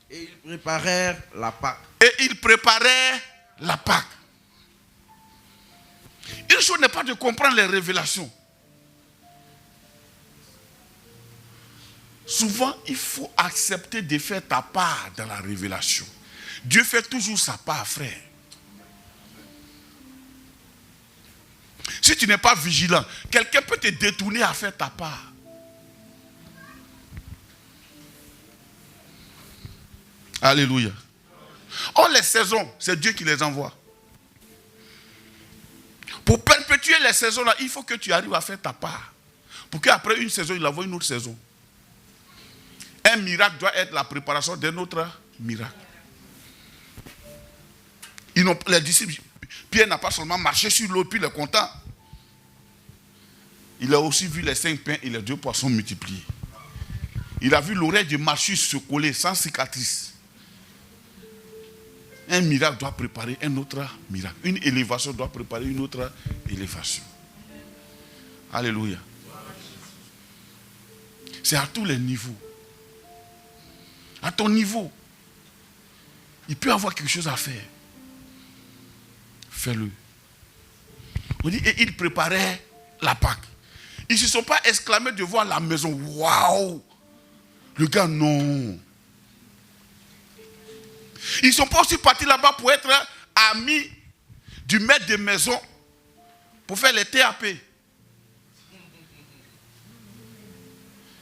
Et ils préparèrent la Pâque. Et ils préparaient la Pâque. Une chose n'est pas de comprendre les révélations. Souvent, il faut accepter de faire ta part dans la révélation. Dieu fait toujours sa part, frère. Si tu n'es pas vigilant, quelqu'un peut te détourner à faire ta part. Alléluia. Oh, les saisons, c'est Dieu qui les envoie. Pour perpétuer les saisons-là, il faut que tu arrives à faire ta part. Pour qu'après une saison, il envoie une autre saison. Un miracle doit être la préparation d'un autre miracle. Les disciples, Pierre n'a pas seulement marché sur l'eau, puis il est content. Il a aussi vu les 5 pains et les 2 poissons multipliés. Il a vu l'oreille de Malchus se coller sans cicatrice. Un miracle doit préparer un autre miracle. Une élévation doit préparer une autre élévation. Alléluia. C'est à tous les niveaux. À ton niveau, il peut y avoir quelque chose à faire. Fais-le. On dit, et ils préparaient la Pâque. Ils ne se sont pas exclamés de voir la maison. Waouh! Le gars, non. Ils ne sont pas aussi partis là-bas pour être amis du maître de maison pour faire les TAP.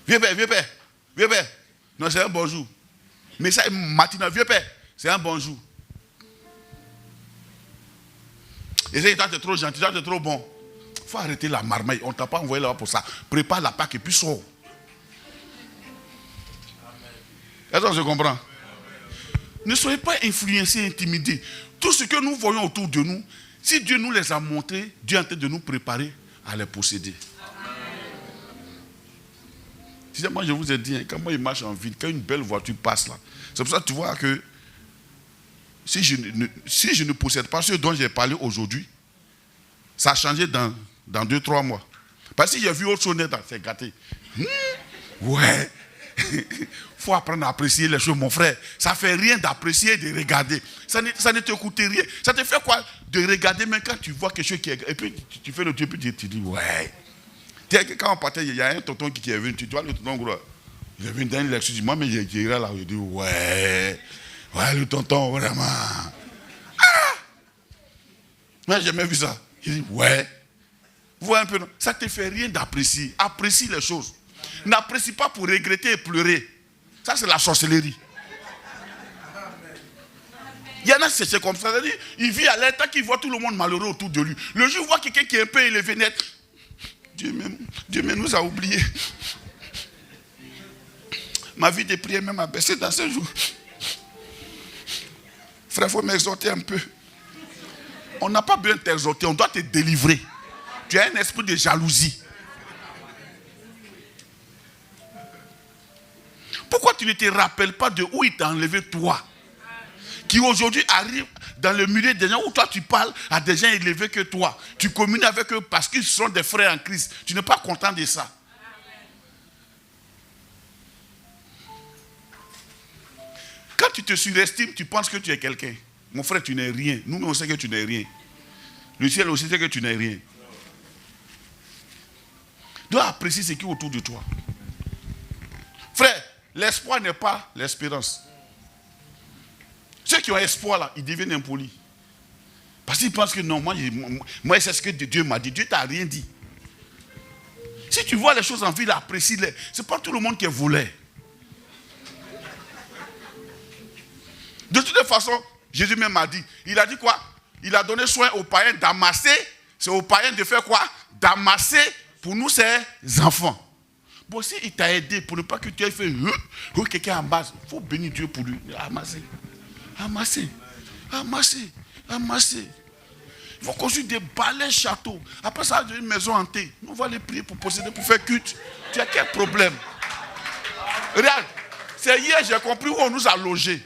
Viens père, viens père, viens père. Non, c'est un bonjour. Mais ça, matinal, viens père, c'est un bonjour. Et ça, toi, tu es trop gentil, toi, tu es trop bon. Il faut arrêter la marmaille. On ne t'a pas envoyé là-bas pour ça. Prépare la Pâque et puis sors. Est-ce qu'on se comprend? Ne soyez pas influencés, intimidés. Tout ce que nous voyons autour de nous, si Dieu nous les a montrés, Dieu est en train de nous préparer à les posséder. Moi, je vous ai dit, quand moi je marche en ville, quand une belle voiture passe là, c'est pour ça que tu vois que si je ne possède pas ce dont j'ai parlé aujourd'hui, ça a changé dans 2-3 mois. Parce que si j'ai vu autre chose, c'est gâté. Ouais. Il faut apprendre à apprécier les choses, mon frère. Ça ne fait rien d'apprécier et de regarder. Ça ne te coûte rien. Ça te fait quoi de regarder, même quand tu vois quelque chose qui est... Et puis tu fais le Dieu, puis tu dis, ouais. Quand on partait, il y a un tonton qui est venu. Tu vois, le tonton gros, il est venu dans une lecture. Moi, mais j'ai là, je dis, ouais. Ouais, le tonton, vraiment. Ah! Moi, j'ai jamais vu ça. Il dit, ouais. Vous voyez un peu, non? Ça ne te fait rien d'apprécier. Apprécie les choses. N'apprécie pas pour regretter et pleurer. Ça, c'est la sorcellerie. Il y en a, c'est comme ça. Il vit à l'état qu'il voit tout le monde malheureux autour de lui. Le jour où il voit quelqu'un qui est un peu élevé net, Dieu même nous a oubliés. Ma vie de prière même a baissé dans ce jour. Frère, il faut m'exhorter un peu. On n'a pas besoin de t'exhorter, on doit te délivrer. Tu as un esprit de jalousie. Pourquoi tu ne te rappelles pas de où il t'a enlevé toi, qui aujourd'hui arrive dans le milieu des gens où toi tu parles à des gens élevés que toi. Tu communies avec eux parce qu'ils sont des frères en Christ. Tu n'es pas content de ça. Quand tu te surestimes, tu penses que tu es quelqu'un. Mon frère, tu n'es rien. Nous-mêmes, on sait que tu n'es rien. Le ciel aussi sait que tu n'es rien. Tu dois apprécier ce qui est autour de toi. l'espoir n'est pas l'espérance. Ceux qui ont espoir là, ils deviennent impolis. Parce qu'ils pensent que non, moi c'est ce que Dieu m'a dit. Dieu t'a rien dit. Si tu vois les choses en ville, apprécie-les. Ce n'est pas tout le monde qui est voleur. De toute façon, Jésus même a dit, il a dit quoi? Il a donné soin aux païens d'amasser. C'est aux païens de faire quoi? D'amasser pour nous ses enfants. Bon, si il t'a aidé pour ne pas que tu aies fait quelqu'un en base, il faut bénir Dieu pour lui. Amasser. Amasser. Amasser. Amasser. Il faut construire des balais châteaux. Après ça, une maison hantée. On va les prier pour posséder, pour faire culte. Tu as quel problème? Regarde, c'est hier j'ai compris où on nous a logés.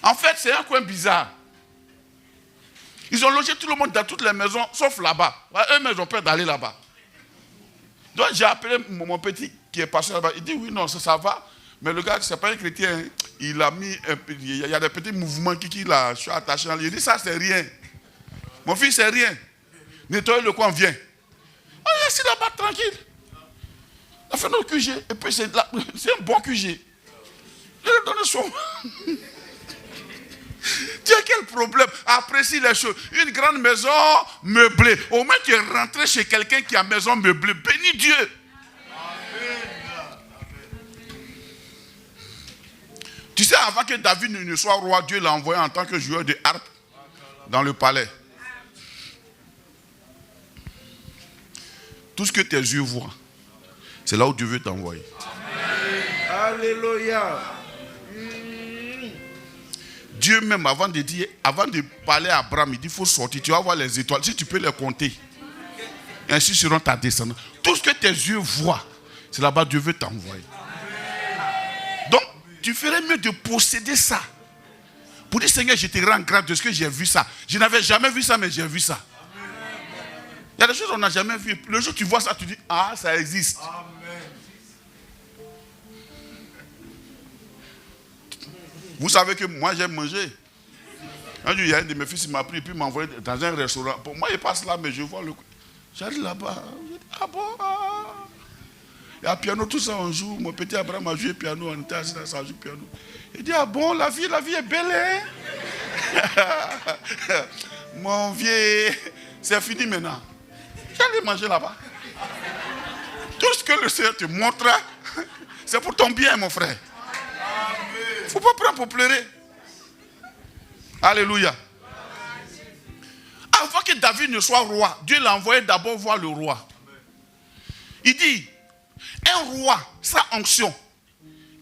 En fait, c'est un coin bizarre. Ils ont logé tout le monde dans toutes les maisons, sauf là-bas. Eux-mêmes, ils ont peur d'aller là-bas. Donc j'ai appelé mon petit qui est passé là-bas. Il dit oui, non, ça va. Mais le gars, c'est pas un chrétien. Il a mis il y a des petits mouvements qui là, je suis attaché. Il dit ça, c'est rien. Mon fils, c'est rien. Nettoyer le coin, viens. On est assis là-bas tranquille. On a fait notre QG. Et puis c'est un bon QG. Je lui donne son. Tu as quel problème? Apprécie les choses. Une grande maison meublée. Au moins tu es rentré chez quelqu'un qui a maison meublée. Bénis Dieu. Amen. Tu sais, avant que David ne soit roi, Dieu l'a envoyé en tant que joueur de harpe dans le palais. Tout ce que tes yeux voient, c'est là où Dieu veut t'envoyer. Alléluia. Dieu même, avant de parler à Abraham, il dit, il faut sortir, tu vas voir les étoiles. Si tu peux les compter, ainsi seront ta descendance. Tout ce que tes yeux voient, c'est là-bas Dieu veut t'envoyer. Donc, tu ferais mieux de posséder ça. Pour dire, Seigneur, je te rends grâce de ce que j'ai vu ça. Je n'avais jamais vu ça, mais j'ai vu ça. Il y a des choses qu'on n'a jamais vues. Le jour où tu vois ça, tu dis, ah, ça existe. Amen. Vous savez que moi, j'aime manger. Un jour, il y a un de mes fils qui m'a pris et puis m'a envoyé dans un restaurant. Pour moi, il passe là, mais je vois le... J'arrive là-bas. Je dis, ah bon, ah. Il y a piano, tout ça, on joue. Mon petit Abraham a joué piano, on était assis là, ça joue piano. Il dit, ah bon, la vie est belle, hein? Mon vieux, c'est fini maintenant. J'allais manger là-bas. Tout ce que le Seigneur te montre, c'est pour ton bien, mon frère. Il ne faut pas prendre pour pleurer. Alléluia. Avant que David ne soit roi, Dieu l'a envoyé d'abord voir le roi. Il dit, un roi sans onction,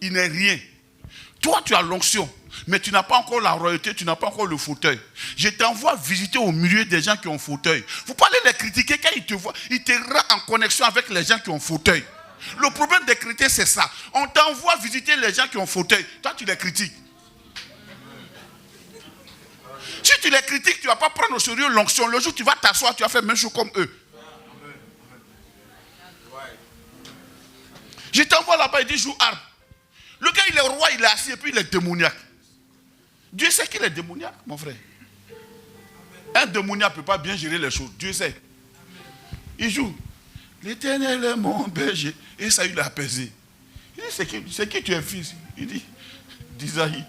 il n'est rien. Toi, tu as l'onction, mais tu n'as pas encore la royauté, tu n'as pas encore le fauteuil. Je t'envoie visiter au milieu des gens qui ont fauteuil. Il ne faut pas aller les critiquer quand ils te voient. Ils te rendent en connexion avec les gens qui ont fauteuil. Le problème des chrétiens, c'est ça. On t'envoie visiter les gens qui ont fauteuil. Toi, tu les critiques. Si tu les critiques, tu ne vas pas prendre au sérieux l'onction. Le jour où tu vas t'asseoir, tu vas faire même chose comme eux. Je t'envoie là-bas, il dit joue harpe. Le gars, il est roi, il est assis et puis il est démoniaque. Dieu sait qu'il est démoniaque, mon frère. Un démoniaque ne peut pas bien gérer les choses. Dieu sait. Il joue. L'Éternel est mon berger. Et ça, il l'a apaisé. Il dit, c'est qui tu es fils? Il dit, d'Isaïe.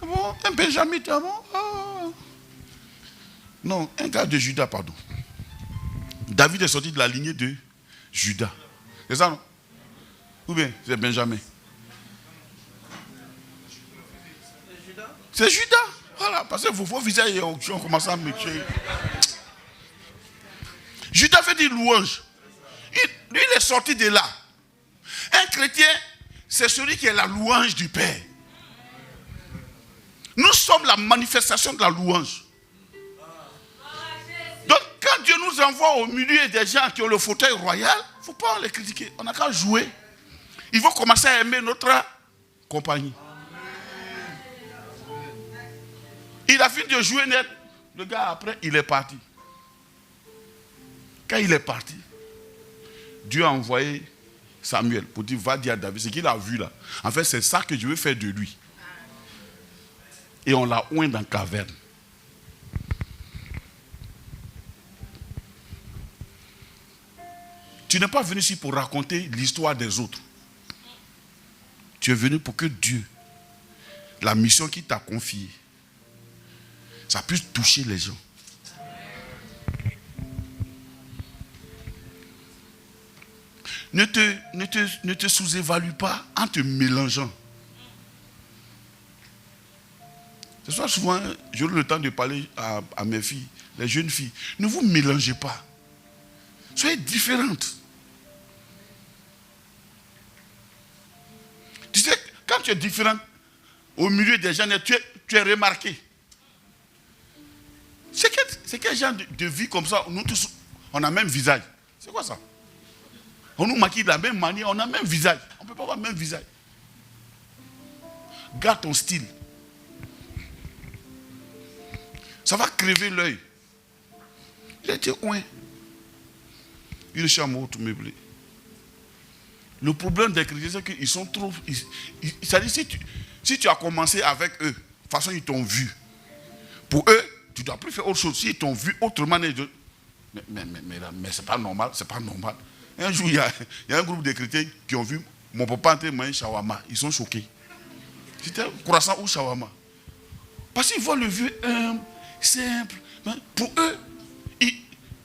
Bon, un Benjamin, tu as bon? Oh. Non, un gars de Juda, pardon. David est sorti de la lignée de Juda. C'est ça, non? Ou bien, c'est Benjamin? C'est Juda. Voilà, parce que vos visages ont commencé à me tuer. Juda fait des louanges. Lui, il est sorti de là. Un chrétien, c'est celui qui est la louange du Père. Nous sommes la manifestation de la louange. Donc, quand Dieu nous envoie au milieu des gens qui ont le fauteuil royal, il ne faut pas les critiquer. On n'a qu'à jouer. Ils vont commencer à aimer notre compagnie. Il a fini de jouer net. Le gars, après, il est parti. Quand il est parti, Dieu a envoyé Samuel pour dire, va dire à David, ce qu'il a vu là. En fait, c'est ça que je veux faire de lui. Et on l'a oint dans la caverne. Tu n'es pas venu ici pour raconter l'histoire des autres. Tu es venu pour que Dieu, la mission qu'il t'a confiée, ça puisse toucher les gens. Ne te sous-évalue pas en te mélangeant. Ce soir, souvent, j'aurai le temps de parler à mes filles, les jeunes filles. Ne vous mélangez pas. Soyez différentes. Tu sais, quand tu es différente, au milieu des gens, tu es remarqué. C'est quel genre de vie comme ça? Nous tous, on a le même visage. C'est quoi ça? On nous maquille de la même manière, on a le même visage. On ne peut pas avoir le même visage. Garde ton style. Ça va crever l'œil. J'ai dit, ouais. Une chambre tout meublé. Le problème des chrétiens, c'est qu'ils sont trop... C'est-à-dire, si tu as commencé avec eux, de toute façon, ils t'ont vu. Pour eux, tu ne dois plus faire autre chose. S'ils t'ont vu autrement, mais c'est pas normal, c'est pas normal. Un jour, il y a un groupe de chrétiens qui ont vu mon papa entrer manger shawarma. Ils sont choqués. C'était croissant ou shawarma. Parce qu'ils voient le vieux humble, simple. Pour eux,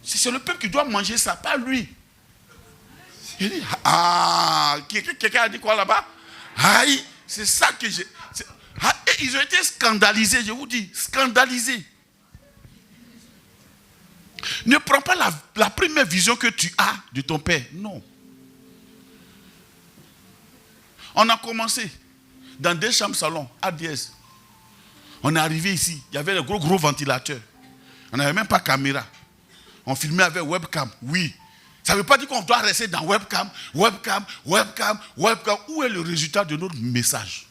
c'est le peuple qui doit manger ça, pas lui. Il dit, quelqu'un a dit quoi là-bas? Aïe, c'est ça que j'ai... Et ils ont été scandalisés, je vous dis, scandalisés. Ne prends pas la première vision que tu as de ton père. Non. On a commencé dans des chambres salons, ADS. On est arrivé ici, il y avait les gros ventilateurs. On n'avait même pas de caméra. On filmait avec webcam, oui. Ça ne veut pas dire qu'on doit rester dans webcam. Où est le résultat de notre message?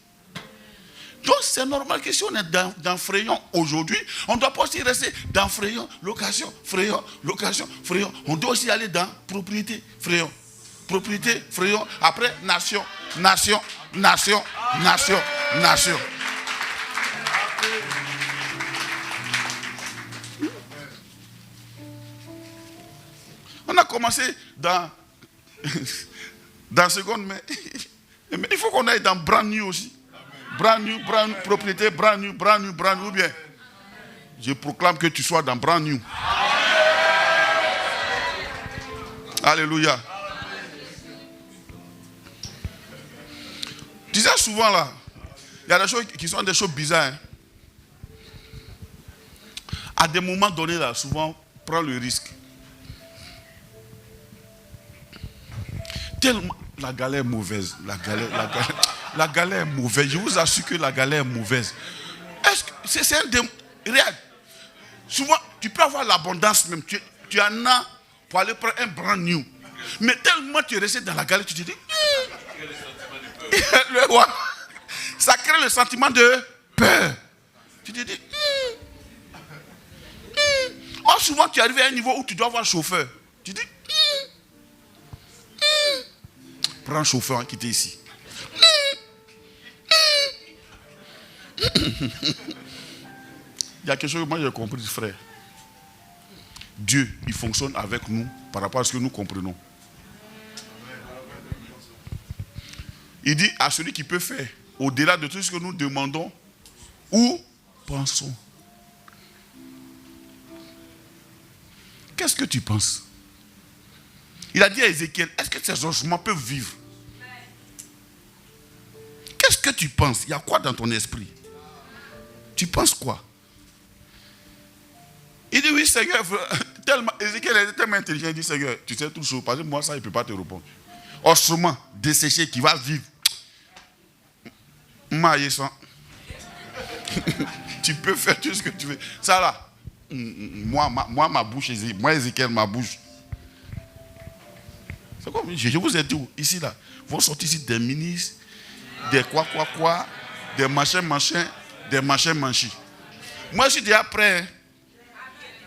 Donc c'est normal que si on est dans Fréon aujourd'hui, on ne doit pas aussi rester dans Fréon, location, Fréon. On doit aussi aller dans propriété, Fréon. Propriété, Fréon. Après, nation. On a commencé dans seconde, mais il faut qu'on aille dans brand new aussi. Brand new, propriété, brand new, ou bien. Je proclame que tu sois dans brand new. Alléluia. Tu sais souvent là, il y a des choses qui sont des choses bizarres. Hein. À des moments donnés là, souvent, prends le risque. Tellement, la galère est mauvaise. La galère est mauvaise. Je vous assure que la galère est mauvaise. Est-ce que c'est un des... Regarde. Souvent, tu peux avoir l'abondance même. Tu en as pour aller prendre un brand new. Mais tellement tu es resté dans la galère, tu te dis... Ça crée le sentiment de peur. Tu te dis... Or, souvent, tu arrives à un niveau où tu dois avoir un chauffeur. Tu dis... Prends un chauffeur qui était ici. Il y a quelque chose que moi j'ai compris, frère. Dieu, il fonctionne avec nous par rapport à ce que nous comprenons. Il dit à celui qui peut faire au-delà de tout ce que nous demandons ou pensons. Qu'est-ce que tu penses? Il a dit à Ézéchiel, est-ce que ces ossements peuvent vivre? Qu'est-ce que tu penses? Il y a quoi dans ton esprit? Tu penses quoi? Il dit, oui, Seigneur, Ézéchiel est tellement intelligent, il dit, Seigneur, tu sais tout chose, parce que moi, ça, il ne peut pas te répondre. Ossements desséchés qui va vivre. Tu peux faire tout ce que tu veux. Ça là, moi ma bouche, moi, Ézéchiel, ma bouche. C'est comme, je vous ai dit, ici, là, vont sortir ici des ministres, des quoi, des machins, des machins. Moi, je suis déjà prêt. Hein.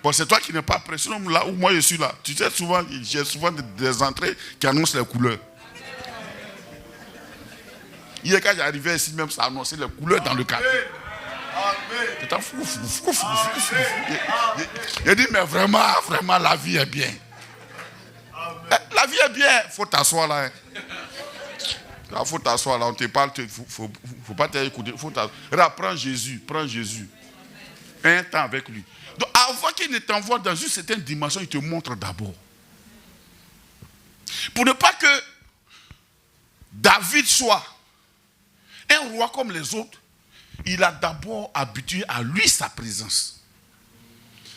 Bon, c'est toi qui n'es pas prêt. Sinon, là où moi je suis là, tu sais, souvent, j'ai souvent des entrées qui annoncent les couleurs. Hier, quand j'arrivais ici, même, ça annonçait les couleurs dans le quartier. C'était fou. J'ai dit, mais vraiment, la vie est bien. La vie est bien. Il faut t'asseoir là. Hein. Il faut t'asseoir là, on te parle, il ne faut pas t'écouter. Prends Jésus, prends Jésus. Un temps avec lui. Donc avant qu'il ne t'envoie dans une certaine dimension, il te montre d'abord. Pour ne pas que David soit un roi comme les autres, il a d'abord habitué à lui sa présence.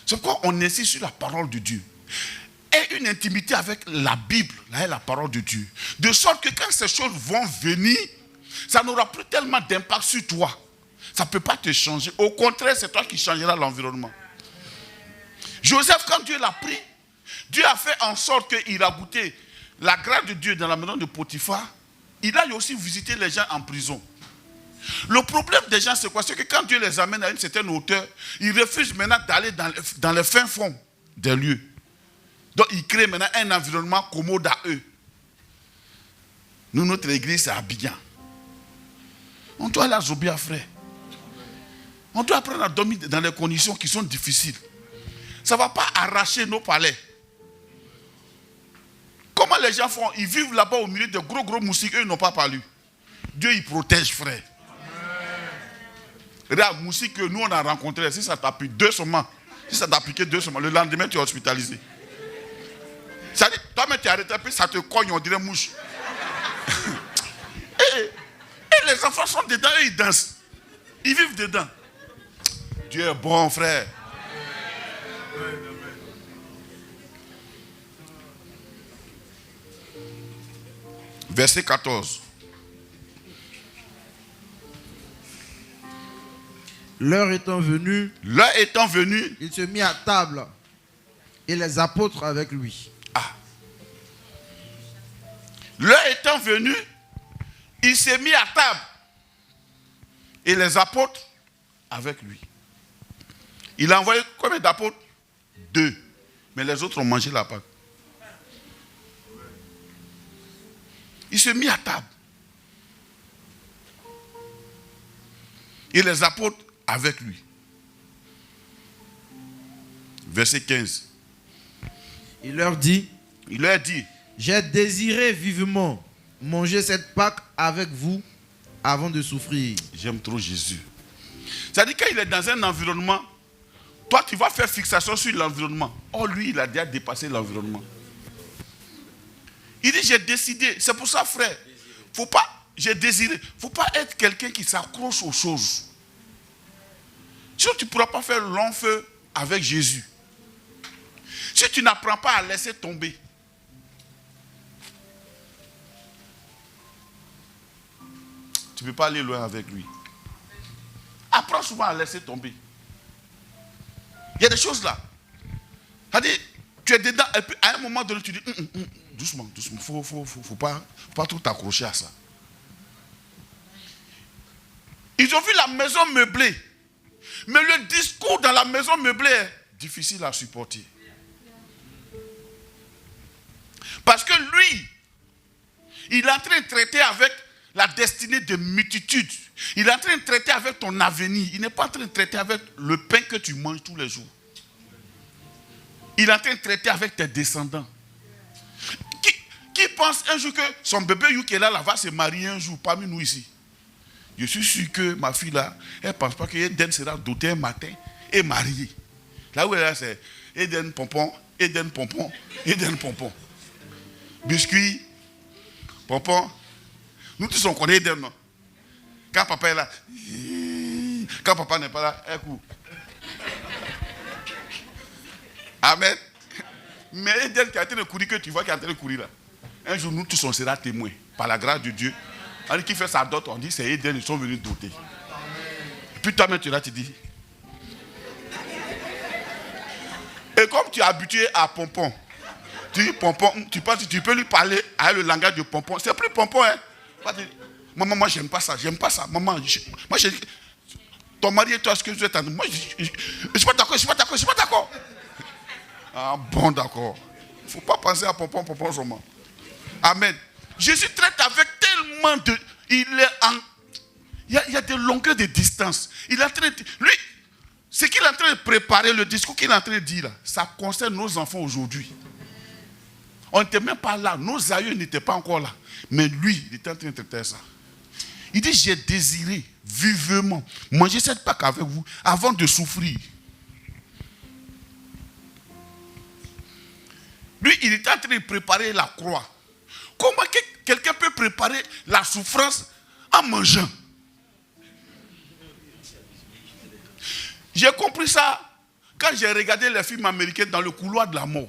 C'est pourquoi on insiste sur la parole de Dieu. Et une intimité avec la Bible, là est la parole de Dieu. De sorte que quand ces choses vont venir, ça n'aura plus tellement d'impact sur toi. Ça ne peut pas te changer. Au contraire, c'est toi qui changeras l'environnement. Joseph, quand Dieu l'a pris, Dieu a fait en sorte qu'il a goûté la grâce de Dieu dans la maison de Potiphar. Il a aussi visité les gens en prison. Le problème des gens, c'est quoi? C'est que quand Dieu les amène à une certaine hauteur, ils refusent maintenant d'aller dans le fin fond des lieux. Donc, ils créent maintenant un environnement commode à eux. Nous, notre église, c'est Abidjan. On doit aller à Zobia, frère. On doit apprendre à dormir dans les conditions qui sont difficiles. Ça ne va pas arracher nos palais. Comment les gens font? Ils vivent là-bas au milieu de gros moustiques, eux, ils n'ont pas parlé. Dieu, il protège, frère. Regarde, moustique que nous, on a rencontré, si ça t'a pris 2 semaines, si ça t'a piqué 2 semaines, le lendemain, tu es hospitalisé. Ça dit, toi-même, tu es arrêté, puis ça te cogne, on dirait mouche. et les enfants sont dedans et ils dansent. Ils vivent dedans. Dieu est bon, frère. Verset 14. L'heure étant venue, il se mit à table et les apôtres avec lui. Ah. L'heure étant venue, il s'est mis à table et les apôtres avec lui. Il a envoyé combien d'apôtres? 2. Mais les autres ont mangé la Pâque. Il s'est mis à table. Et les apôtres avec lui. Verset 15. Il leur dit, j'ai désiré vivement manger cette Pâque avec vous avant de souffrir. J'aime trop Jésus. C'est-à-dire qu'il est dans un environnement, toi tu vas faire fixation sur l'environnement. Oh lui, il a déjà dépassé l'environnement. Il dit, j'ai décidé. C'est pour ça, frère. J'ai désiré. Il ne faut pas être quelqu'un qui s'accroche aux choses. Sinon, tu ne pourras pas faire long feu avec Jésus. Si tu n'apprends pas à laisser tomber. Tu ne peux pas aller loin avec lui. Apprends souvent à laisser tomber. Il y a des choses là. C'est-à-dire, tu es dedans et puis à un moment donné, tu dis, doucement, doucement, faut pas trop t'accrocher à ça. Ils ont vu la maison meublée. Mais le discours dans la maison meublée est difficile à supporter. Parce que lui, il est en train de traiter avec la destinée de multitudes. Il est en train de traiter avec ton avenir. Il n'est pas en train de traiter avec le pain que tu manges tous les jours. Il est en train de traiter avec tes descendants. Qui pense un jour que son bébé Yukela va se marier un jour parmi nous ici? Je suis sûr que ma fille là, elle ne pense pas que Eden sera dotée un matin et mariée. Là où elle est, c'est Eden pompon, Eden pompon, Eden pompon. Biscuit, pompon. Nous tous on connaît Eden, non? Quand papa est là, quand papa n'est pas là, elle court. Amen. Mais Eden qui a été de courir, que tu vois qui a été de courir là. Un jour, nous tous on sera témoins, par la grâce de Dieu. Alors qui fait sa dot, on dit c'est Eden, ils sont venus doter. Puis toi-même tu es là, tu dis. Et comme tu es habitué à pompon, tu dis pompon, tu penses que tu peux lui parler avec le langage de pompon. C'est plus pompon, hein. Maman, moi j'aime pas ça, Maman, ton mari et toi, ce que vous êtes en... Moi, je suis pas d'accord, Ah bon, d'accord. Il ne faut pas penser à pompon seulement. Amen. Jésus traite avec tellement de... Il y a des longueurs de distance. Il est en train de... Lui, ce qu'il est en train de préparer, le discours qu'il est en train de dire, là, ça concerne nos enfants aujourd'hui. On n'était même pas là. Nos aïeux n'étaient pas encore là. Mais lui, il était en train de traiter ça. Il dit, j'ai désiré vivement manger cette Pâque avec vous avant de souffrir. Lui, il était en train de préparer la croix. Comment quelqu'un peut préparer la souffrance en mangeant? J'ai compris ça quand j'ai regardé les films américains dans le couloir de la mort.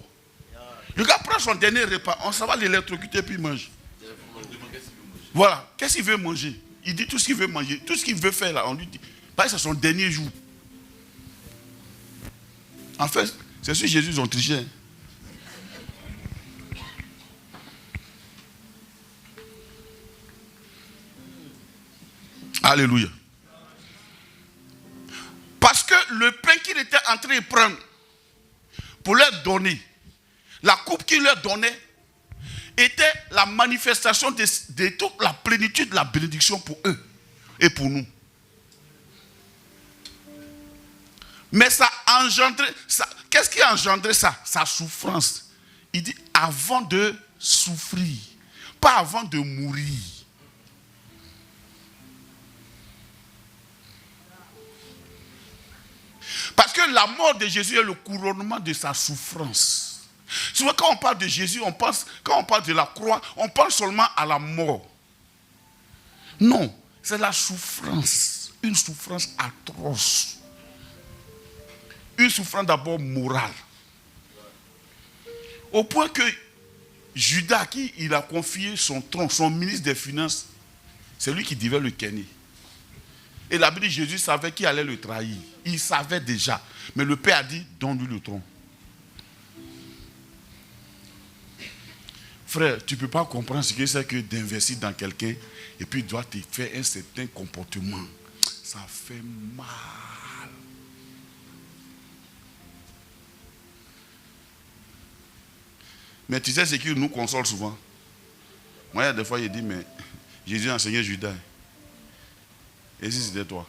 Le gars prend son dernier repas, on s'en va l'électrocuter puis il mange. Voilà, qu'est-ce qu'il veut manger? Il dit tout ce qu'il veut manger, tout ce qu'il veut faire là, on lui dit. Parce que c'est son dernier jour. En fait, c'est sur Jésus ils ont triché. Alléluia. Parce que le pain qu'il était en train de prendre pour leur donner, la coupe qu'il leur donnait, était la manifestation de toute la plénitude de la bénédiction pour eux et pour nous. Mais ça a engendré, qu'est-ce qui a engendré ça? Sa souffrance. Il dit avant de souffrir, pas avant de mourir. Parce que la mort de Jésus est le couronnement de sa souffrance. Souvent quand on parle de Jésus, quand on parle de la croix, on pense seulement à la mort. Non, c'est la souffrance. Une souffrance atroce. Une souffrance d'abord morale. Au point que Judas, à qui il a confié son tronc, son ministre des Finances, c'est lui qui devait le kenner. Et la Bible dit Jésus savait qui allait le trahir. Il savait déjà. Mais le Père a dit, donne-lui le tronc. Frère, tu ne peux pas comprendre ce que c'est que d'investir dans quelqu'un et puis il doit te faire un certain comportement. Ça fait mal. Mais tu sais ce qui nous console souvent. Moi, il y a des fois, il dit, mais Jésus a enseigné Judas. Et si c'était toi?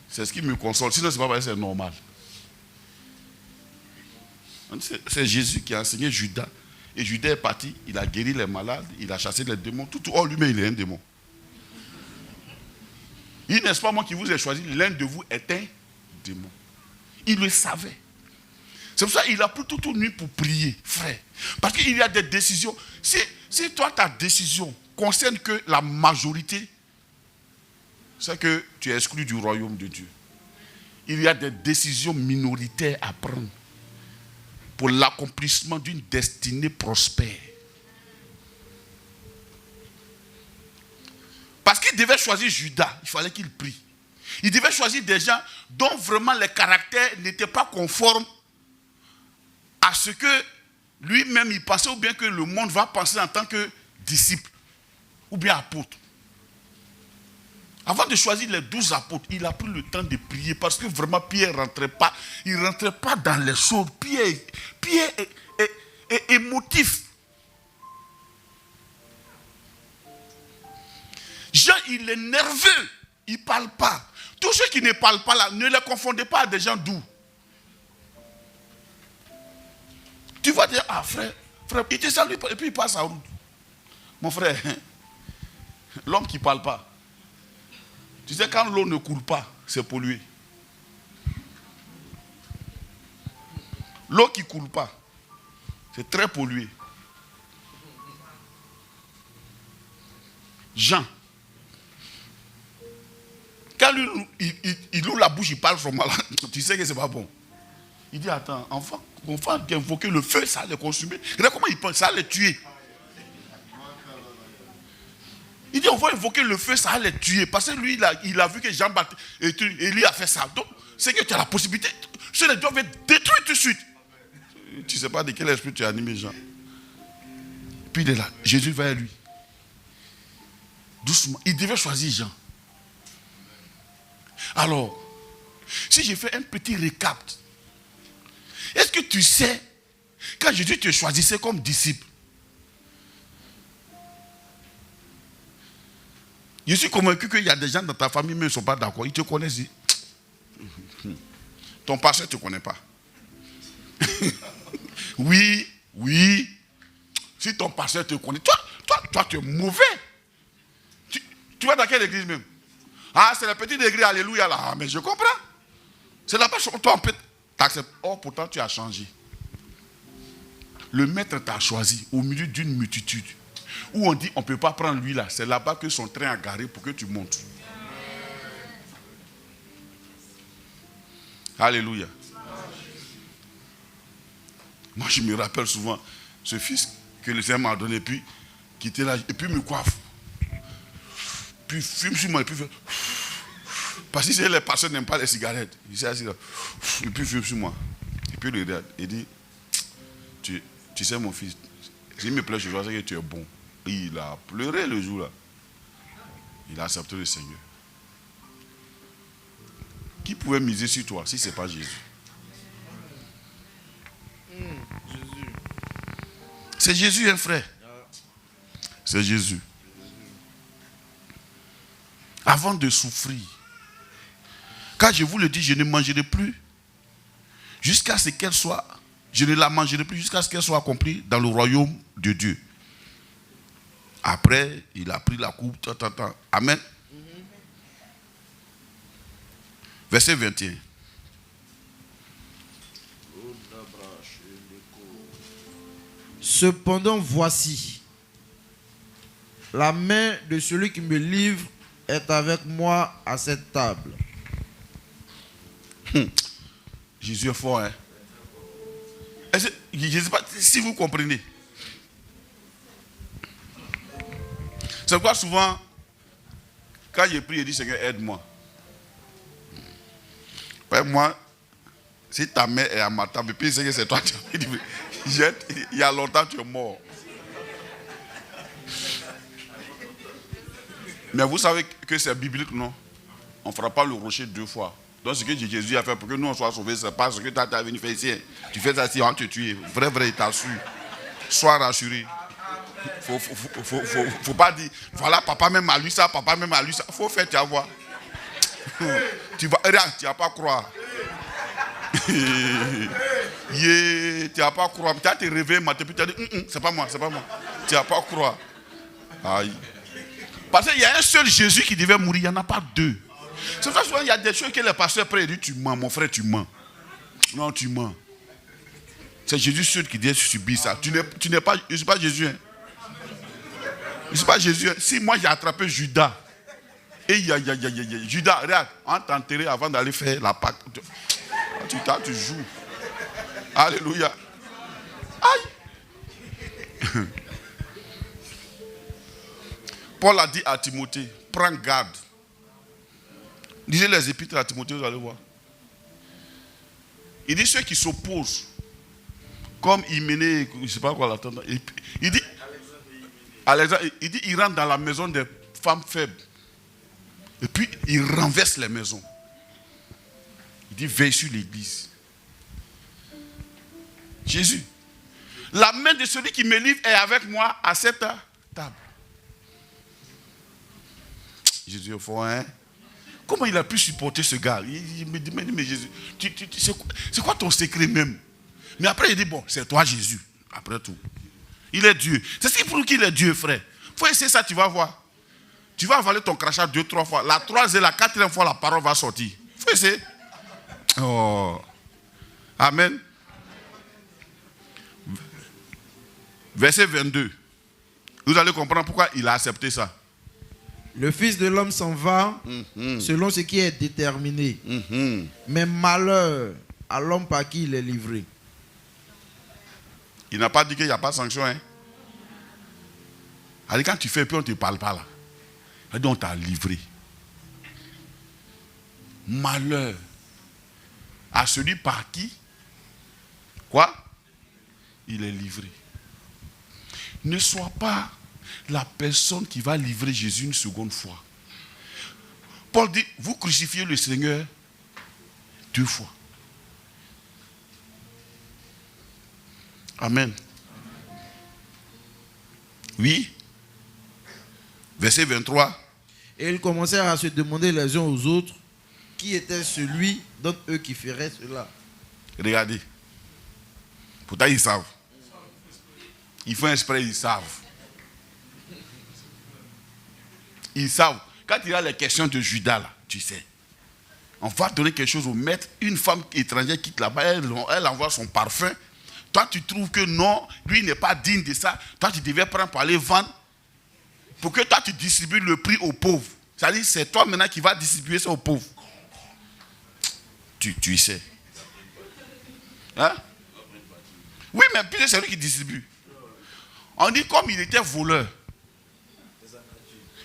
C'est ce qui me console. Sinon, ce n'est pas parce que c'est normal. C'est Jésus qui a enseigné Judas. Et Judas est parti, il a guéri les malades, il a chassé les démons. Tout hors lui-même, il est un démon. Il dit, n'est-ce pas moi qui vous ai choisi? L'un de vous est un démon. Il le savait. C'est pour ça qu'il a pris toute une nuit pour prier, frère. Parce qu'il y a des décisions. Si toi, ta décision concerne que la majorité, c'est que tu es exclu du royaume de Dieu. Il y a des décisions minoritaires à prendre pour l'accomplissement d'une destinée prospère. Parce qu'il devait choisir Judas, il fallait qu'il prie. Il devait choisir des gens dont vraiment les caractères n'étaient pas conformes à ce que lui-même il pensait, ou bien que le monde va penser en tant que disciple, ou bien apôtre. Avant de choisir les 12 apôtres, il a pris le temps de prier parce que vraiment Pierre ne rentrait pas. Il ne rentrait pas dans les choses. Pierre est émotif. Jean, il est nerveux. Il ne parle pas. Tous ceux qui ne parlent pas là, ne les confondez pas à des gens doux. Tu vas dire, ah frère, il te salue et puis il passe à route. Mon frère, l'homme qui ne parle pas. Tu sais, quand l'eau ne coule pas, c'est pollué. L'eau qui ne coule pas, c'est très pollué. Jean, quand lui, il ouvre la bouche, il parle son malade, tu sais que ce n'est pas bon. Il dit, attends, enfant, on va invoquer le feu, ça allait consumer. Regarde comment il pense, ça allait tuer. Il dit, on va invoquer le feu, ça allait tuer. Parce que lui, il a vu que Jean-Baptiste, et lui a fait ça. Donc, c'est que tu as la possibilité, ce les doivent être détruits tout de suite. Tu ne sais pas de quel esprit tu as animé Jean. Puis il est là, Jésus va à lui. Doucement, il devait choisir Jean. Alors, si j'ai fait un petit récap, est-ce que tu sais, quand Jésus te choisissait comme disciple, je suis convaincu qu'il y a des gens dans ta famille, mais ils ne sont pas d'accord. Ils te connaissent. Ton pasteur ne te connaît pas. Oui, Oui. Si ton pasteur te connaît, toi tu es mauvais. Tu vas dans quelle église même? Ah, c'est la petite église, alléluia là. Ah, mais je comprends. C'est là-bas, toi on peut t'accepter. Oh, pourtant tu as changé. Le maître t'a choisi au milieu d'une multitude. Où on dit on ne peut pas prendre lui là. C'est là-bas que son train a garé pour que tu montes. Alléluia. Moi je me rappelle souvent ce fils que le Seigneur m'a donné, puis qui était là, et puis me coiffe. Puis fume sur moi, et puis fait. Parce que les pasteurs n'aiment pas les cigarettes. Il s'est assis là. Et puis fume sur moi. Et puis il regarde. Il dit, tu sais mon fils, s'il me plaît, je vois que tu es bon. Et il a pleuré le jour là. Il a accepté le Seigneur. Qui pouvait miser sur toi si ce n'est pas Jésus? Jésus. C'est Jésus, un frère. C'est Jésus. Avant de souffrir, car je vous le dis, je ne mangerai plus jusqu'à ce qu'elle soit, je ne la mangerai plus jusqu'à ce qu'elle soit accomplie dans le royaume de Dieu. Après, il a pris la coupe, Amen. Verset 21. Cependant, voici, la main de celui qui me livre est avec moi à cette table. Jésus est fort, hein? Je ne sais pas si vous comprenez. C'est pourquoi souvent, quand je prie, je dis Seigneur, aide-moi. Moi, si ta main est à ma table, et puis c'est que c'est toi, il y a longtemps tu es mort. Mais vous savez que c'est biblique, non? On ne fera pas le rocher 2 fois. Donc ce que Jésus a fait pour que nous on soit sauvés, c'est pas ce que tu as venu faire ici. Tu fais ça si on va te tuer. Vrai, il t'a su. Sois rassuré. Faut pas dire, voilà, papa même a lu ça, papa même a lu ça. Faut faire, tu vas voir. Tu vas pas croire. Tu vas pas croire. Tu vas te réveiller, tu vas dire, c'est pas moi. Tu vas pas croire. Aïe. Parce qu'il y a un seul Jésus qui devait mourir, il n'y en a pas 2. C'est ça, souvent, il y a des choses que les pasteurs après disent, tu mens, mon frère, tu mens. Non, tu mens. C'est Jésus seul qui doit subir ça. Tu n'es pas, je ne suis pas Jésus. Hein. Je ne suis pas Jésus. Hein. Si moi j'ai attrapé Judas, et Judas, regarde, on t'a enterré avant d'aller faire la Pâque. Tu joues. Alléluia. Aïe. Paul a dit à Timothée, prends garde. Lisez les épîtres à Timothée, vous allez voir. Il dit ceux qui s'opposent, comme Hyménée, je ne sais pas quoi l'attendre. Il dit, Alexandre, il dit, il rentre dans la maison des femmes faibles. Et puis, il renverse les maisons. Il dit, veille sur l'église. Jésus, la main de celui qui me livre est avec moi à cette table. Jésus est fort, hein? Comment il a pu supporter ce gars? Il me dit, mais Jésus, c'est quoi ton secret même? Mais après, il dit, bon, c'est toi Jésus, après tout. Il est Dieu. C'est ce qui prouve qu'il est Dieu, frère. Il faut essayer ça, tu vas voir. Tu vas avaler ton crachat 2, 3 fois. La 3e, la 4e fois, la parole va sortir. Il faut essayer. Oh. Amen. Verset 22. Vous allez comprendre pourquoi il a accepté ça. Le Fils de l'homme s'en va selon ce qui est déterminé. Mais malheur à l'homme par qui il est livré. Il n'a pas dit qu'il n'y a pas de sanction. Hein? Alors, quand tu fais puis on ne te parle pas là. On t'a livré. Malheur à celui par qui, quoi? Il est livré. Ne sois pas la personne qui va livrer Jésus une seconde fois. Paul dit, vous crucifiez le Seigneur 2 fois. Amen. Oui. Verset 23. Et ils commencèrent à se demander les uns aux autres qui était celui d'entre eux qui ferait cela. Regardez. Pourtant ils savent. Ils font exprès, ils savent. Ils savent. Quand il y a les questions de Judas, là, tu sais, on va donner quelque chose au maître. Une femme étrangère quitte là-bas, elle envoie son parfum. Toi, tu trouves que non, lui n'est pas digne de ça. Toi, tu devais prendre pour aller vendre. Pour que toi, tu distribues le prix aux pauvres. C'est-à-dire, c'est toi maintenant qui vas distribuer ça aux pauvres. Tu y sais. Hein? Oui, mais puis c'est lui qui distribue. On dit comme il était voleur.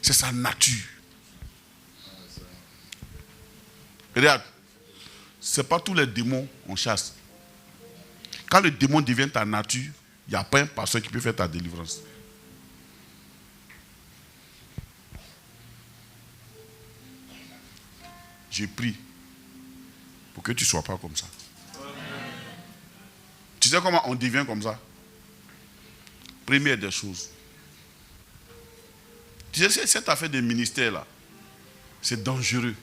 C'est sa nature. Regarde, ce n'est pas tous les démons qu'on chasse. Quand le démon devient ta nature, il n'y a pas un pasteur qui peut faire ta délivrance. J'ai pris pour que tu ne sois pas comme ça. Tu sais comment on devient comme ça? Première des choses. Tu sais, cette affaire des ministères là, c'est dangereux.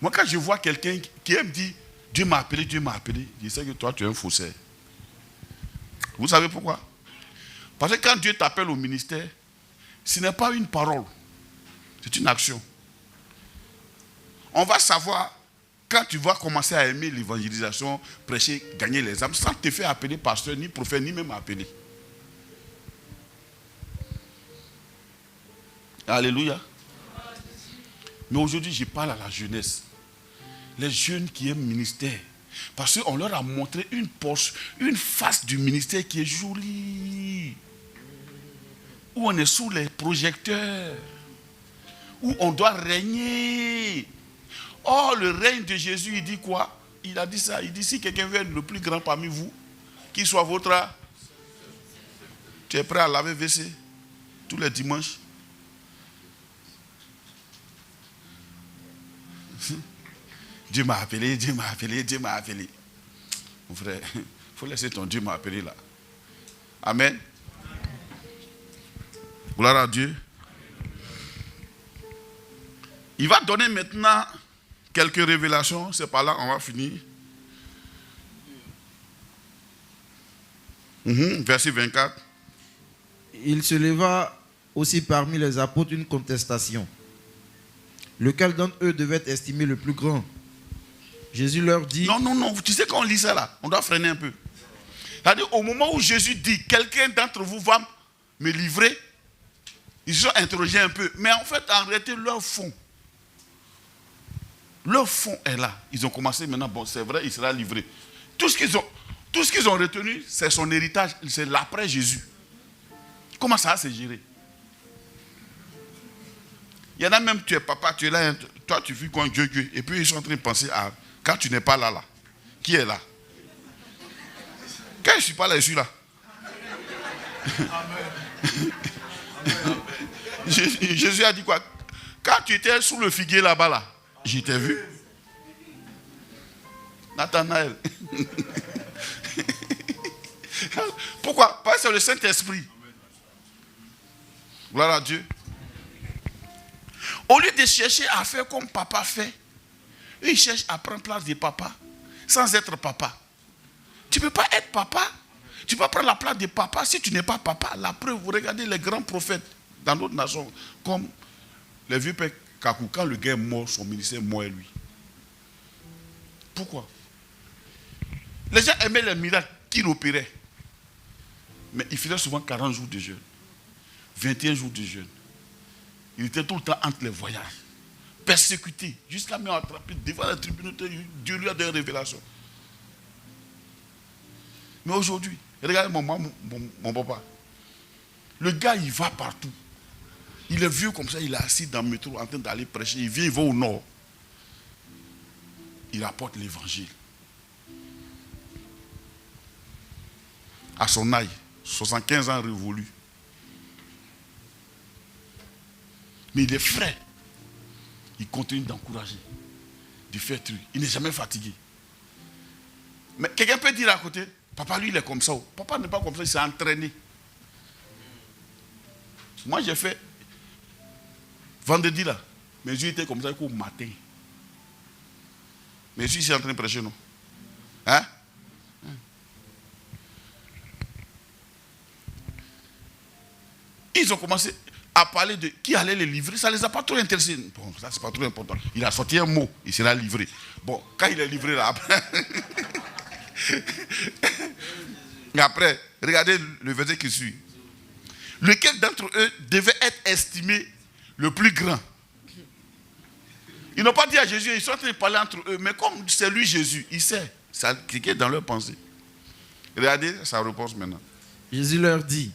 Moi, quand je vois quelqu'un qui me dit Dieu m'a appelé, je sais que toi, tu es un faussaire. Vous savez pourquoi? Parce que quand Dieu t'appelle au ministère, ce n'est pas une parole, c'est une action. On va savoir, quand tu vas commencer à aimer l'évangélisation, prêcher, gagner les âmes, sans te faire appeler pasteur, ni prophète, ni même appeler. Alléluia. Mais aujourd'hui, je parle à la jeunesse. Les jeunes qui aiment le ministère. Parce qu'on leur a montré une poche, une face du ministère qui est jolie. Où on est sous les projecteurs. Où on doit régner. Or, le règne de Jésus, il dit quoi? Il a dit ça. Il dit, si quelqu'un veut être le plus grand parmi vous, qu'il soit votre... Tu es prêt à laver WC tous les dimanches? Dieu m'a appelé, Dieu m'a appelé, Dieu m'a appelé. Mon frère, il faut laisser ton Dieu m'a appelé là. Amen. Gloire à Dieu. Il va donner maintenant quelques révélations. C'est par là qu'on va finir. Verset 24. Il se leva aussi parmi les apôtres une contestation. Lequel d'entre eux devait être estimé le plus grand? Jésus leur dit... Non. Tu sais quand on lit ça là, on doit freiner un peu. C'est-à-dire, au moment où Jésus dit, quelqu'un d'entre vous va me livrer, ils se sont interrogés un peu. Mais en fait, en réalité, leur fond est là. Ils ont commencé maintenant, bon, c'est vrai, il sera livré. Tout ce qu'ils ont retenu, c'est son héritage, c'est l'après Jésus. Comment ça va se gérer? Il y en a même, tu es papa, tu es là, toi tu vis comme Dieu, et puis ils sont en train de penser à, quand tu n'es pas là, qui est là? Quand je ne suis pas là, je suis là. Amen. Jésus a dit quoi? Quand tu étais sous le figuier là-bas, là, je t'ai vu. Nathanaël. Pourquoi? Parce que c'est le Saint-Esprit. Gloire à Dieu. Au lieu de chercher à faire comme papa fait, il cherche à prendre place de papa sans être papa. Tu ne peux pas être papa. Tu peux prendre la place de papa si tu n'es pas papa. La preuve, vous regardez les grands prophètes dans d'autres nations, comme le vieux père Kakou, quand le gars est mort, son ministère mort lui. Pourquoi? Les gens aimaient les miracles qu'il opérait. Mais il faisait souvent 40 jours de jeûne, 21 jours de jeûne. Il était tout le temps entre les voyages, persécuté, jusqu'à me attraper devant la tribune. Dieu lui a donné une révélation. Mais aujourd'hui, regardez mon papa. Le gars, il va partout. Il est vieux comme ça, il est assis dans le métro en train d'aller prêcher. Il vient, il va au nord. Il apporte l'évangile. À son âge, 75 ans révolus. Mais il est frais. Il continue d'encourager, de faire truc. Il n'est jamais fatigué. Mais quelqu'un peut dire à côté, papa lui il est comme ça. Papa n'est pas comme ça, il s'est entraîné. Moi j'ai fait vendredi là, mes yeux étaient comme ça au matin. Mais je suis en train de prêcher, non? Hein? Ils ont commencé à parler de qui allait les livrer. Ça ne les a pas trop intéressés. Bon, ça, c'est pas trop important. Il a sorti un mot, il sera livré. Bon, quand il est livré là, après... Mais après, regardez le verset qui suit. Lequel d'entre eux devait être estimé le plus grand? Ils n'ont pas dit à Jésus, ils sont en train de parler entre eux, mais comme c'est lui Jésus, il sait. Ça a cliqué dans leur pensée. Regardez sa réponse maintenant. Jésus leur dit.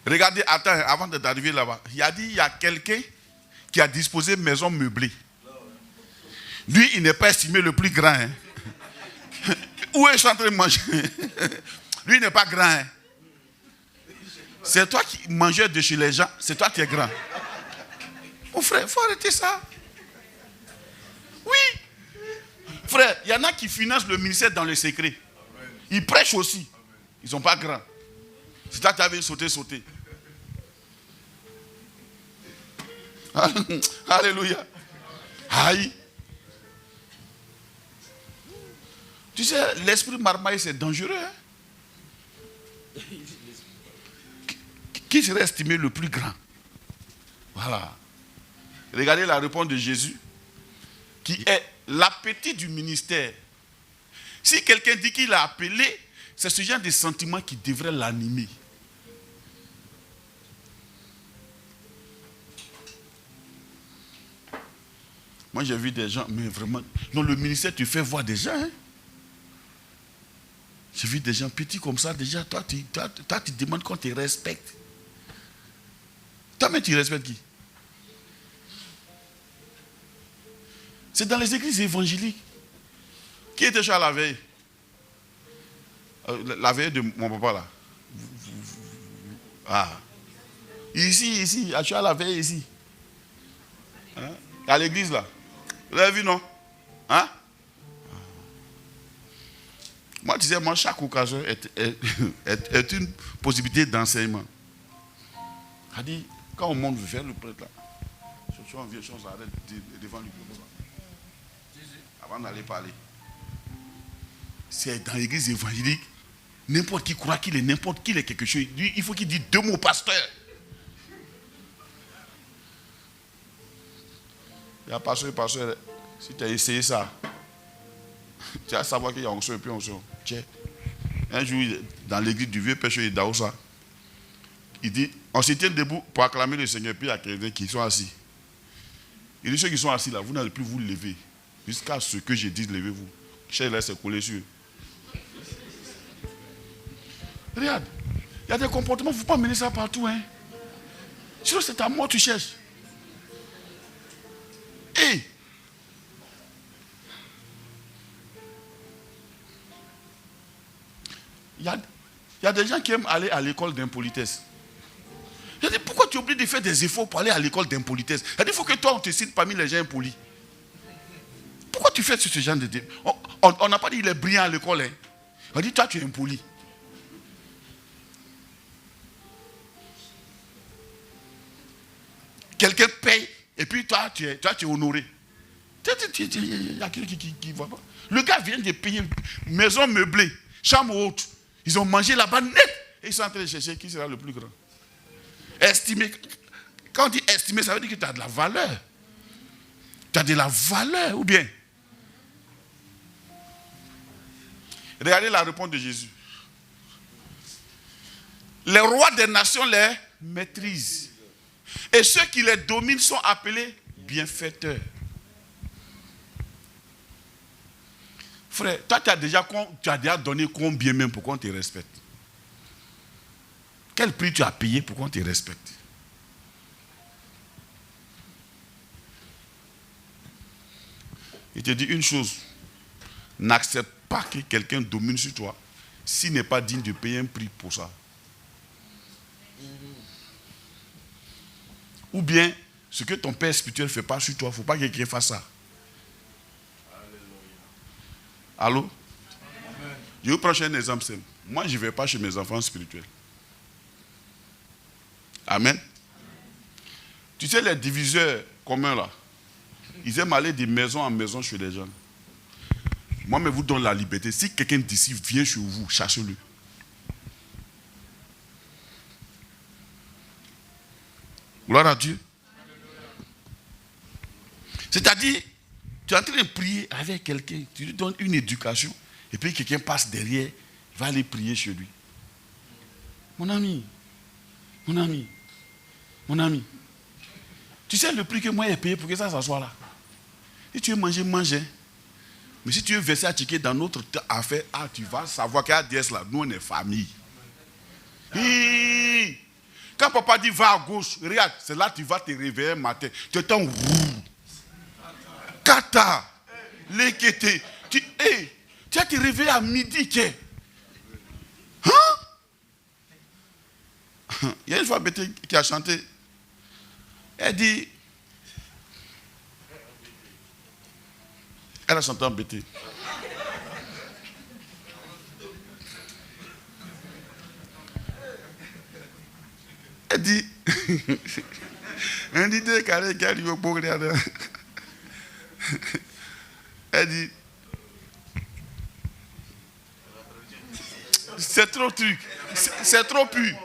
Regardez, attends, avant d'arriver là-bas. Il a dit, il y a quelqu'un qui a disposé une maison meublée. Lui, il n'est pas estimé le plus grand. Hein. Où est-ce en train de manger? Lui, il n'est pas grand. Hein. C'est toi qui mangeais de chez les gens, c'est toi qui es grand. Mon frère, il faut arrêter ça. Oui. Frère, il y en a qui financent le ministère dans le secret. Ils prêchent aussi. Ils ne sont pas grands. C'est toi qui avais sauté. Alléluia. Aïe. Tu sais, l'esprit marmaille, c'est dangereux. Hein? Qui serait estimé le plus grand? Voilà. Regardez la réponse de Jésus, qui est l'appétit du ministère. Si quelqu'un dit qu'il a appelé, c'est ce genre de sentiment qui devrait l'animer. Moi, j'ai vu des gens, mais vraiment... Non, le ministère, tu fais voir des gens. Hein? J'ai vu des gens petits comme ça, déjà, toi, tu demandes qu'on te respecte. Toi-même, tu respectes qui? C'est dans les églises évangéliques. Qui était chez la veille? La veille de mon papa, là. Ah. Ici, tu as la veille ici. Hein? À l'église, là. Vous avez vu, non? Hein? Moi, tu sais, chaque occasion est une possibilité d'enseignement. A dit, quand on monte vers le prêtre, là, je suis en vieux chose, arrête devant lui. Avant d'aller parler. C'est dans l'église évangélique, n'importe qui croit qu'il est n'importe qui est quelque chose. Il faut qu'il dise 2 mots, pasteur. Il y a pasteur, si tu as essayé ça, tu vas savoir qu'il y a onction et puis onction. Tiens. Un jour, dans l'église du vieux pécheur de Daoussa, il dit, on se tient debout pour acclamer le Seigneur, puis il y a quelqu'un qui sont assis. Il dit, ceux qui sont assis là, vous n'allez plus vous lever. Jusqu'à ce que je dise, levez-vous. Cher là, c'est collé sur eux. Regarde, il y a des comportements, il ne faut pas mener ça partout. Hein. Sinon, c'est à moi que tu cherches. Hey! Il y a des gens qui aiment aller à l'école d'impolitesse. Je dis, pourquoi tu es obligé de faire des efforts pour aller à l'école d'impolitesse? Il faut que toi, on te cite parmi les gens impolis. Pourquoi tu fais ce genre de... On n'a pas dit qu'il est brillant à l'école. Hein. On dit, toi, tu es impoli. Quelqu'un paye, et puis toi, tu es honoré. Il y a quelqu'un qui ne voit pas. Le gars vient de payer maison meublée, chambre haute. Ils ont mangé là-bas net. Et ils sont en train de chercher qui sera le plus grand. Estimé. Quand on dit estimer, ça veut dire que tu as de la valeur. Tu as de la valeur, ou bien? Regardez la réponse de Jésus. Les rois des nations les maîtrisent. Et ceux qui les dominent sont appelés bienfaiteurs. Frère, toi tu as déjà donné combien même pour qu'on te respecte? Quel prix tu as payé pour qu'on te respecte? Il te dit une chose. N'accepte pas que quelqu'un domine sur toi s'il n'est pas digne de payer un prix pour ça. Ou bien, ce que ton père spirituel ne fait pas sur toi, il ne faut pas que quelqu'un fasse ça. Allô? Je vais vous prendre un exemple simple. Moi, je ne vais pas chez mes enfants spirituels. Amen. Tu sais, les diviseurs communs là, ils aiment aller de maison en maison chez les gens. Moi, je vous donne la liberté. Si quelqu'un d'ici vient chez vous, cherchez-le. Gloire à Dieu. C'est-à-dire, tu es en train de prier avec quelqu'un, tu lui donnes une éducation, et puis quelqu'un passe derrière, il va aller prier chez lui. Mon ami, mon ami, mon ami, tu sais le prix que moi j'ai payé pour que ça s'assoie là. Si tu veux manger, mange. Hein. Mais si tu veux verser à ticket dans notre affaire, tu vas savoir qu'il y a des là, nous on est famille. Quand papa dit va à gauche, regarde, c'est là que tu vas te réveiller un matin. Tu es en roue. Kata, l'équité. Tu vas te réveiller à midi. Hein? Il y a une fois Bété qui a chanté. Elle dit. Elle a chanté en Bété. Elle dit. Un idée carré qui arrive au beau. Elle dit. C'est trop truc. C'est trop pur.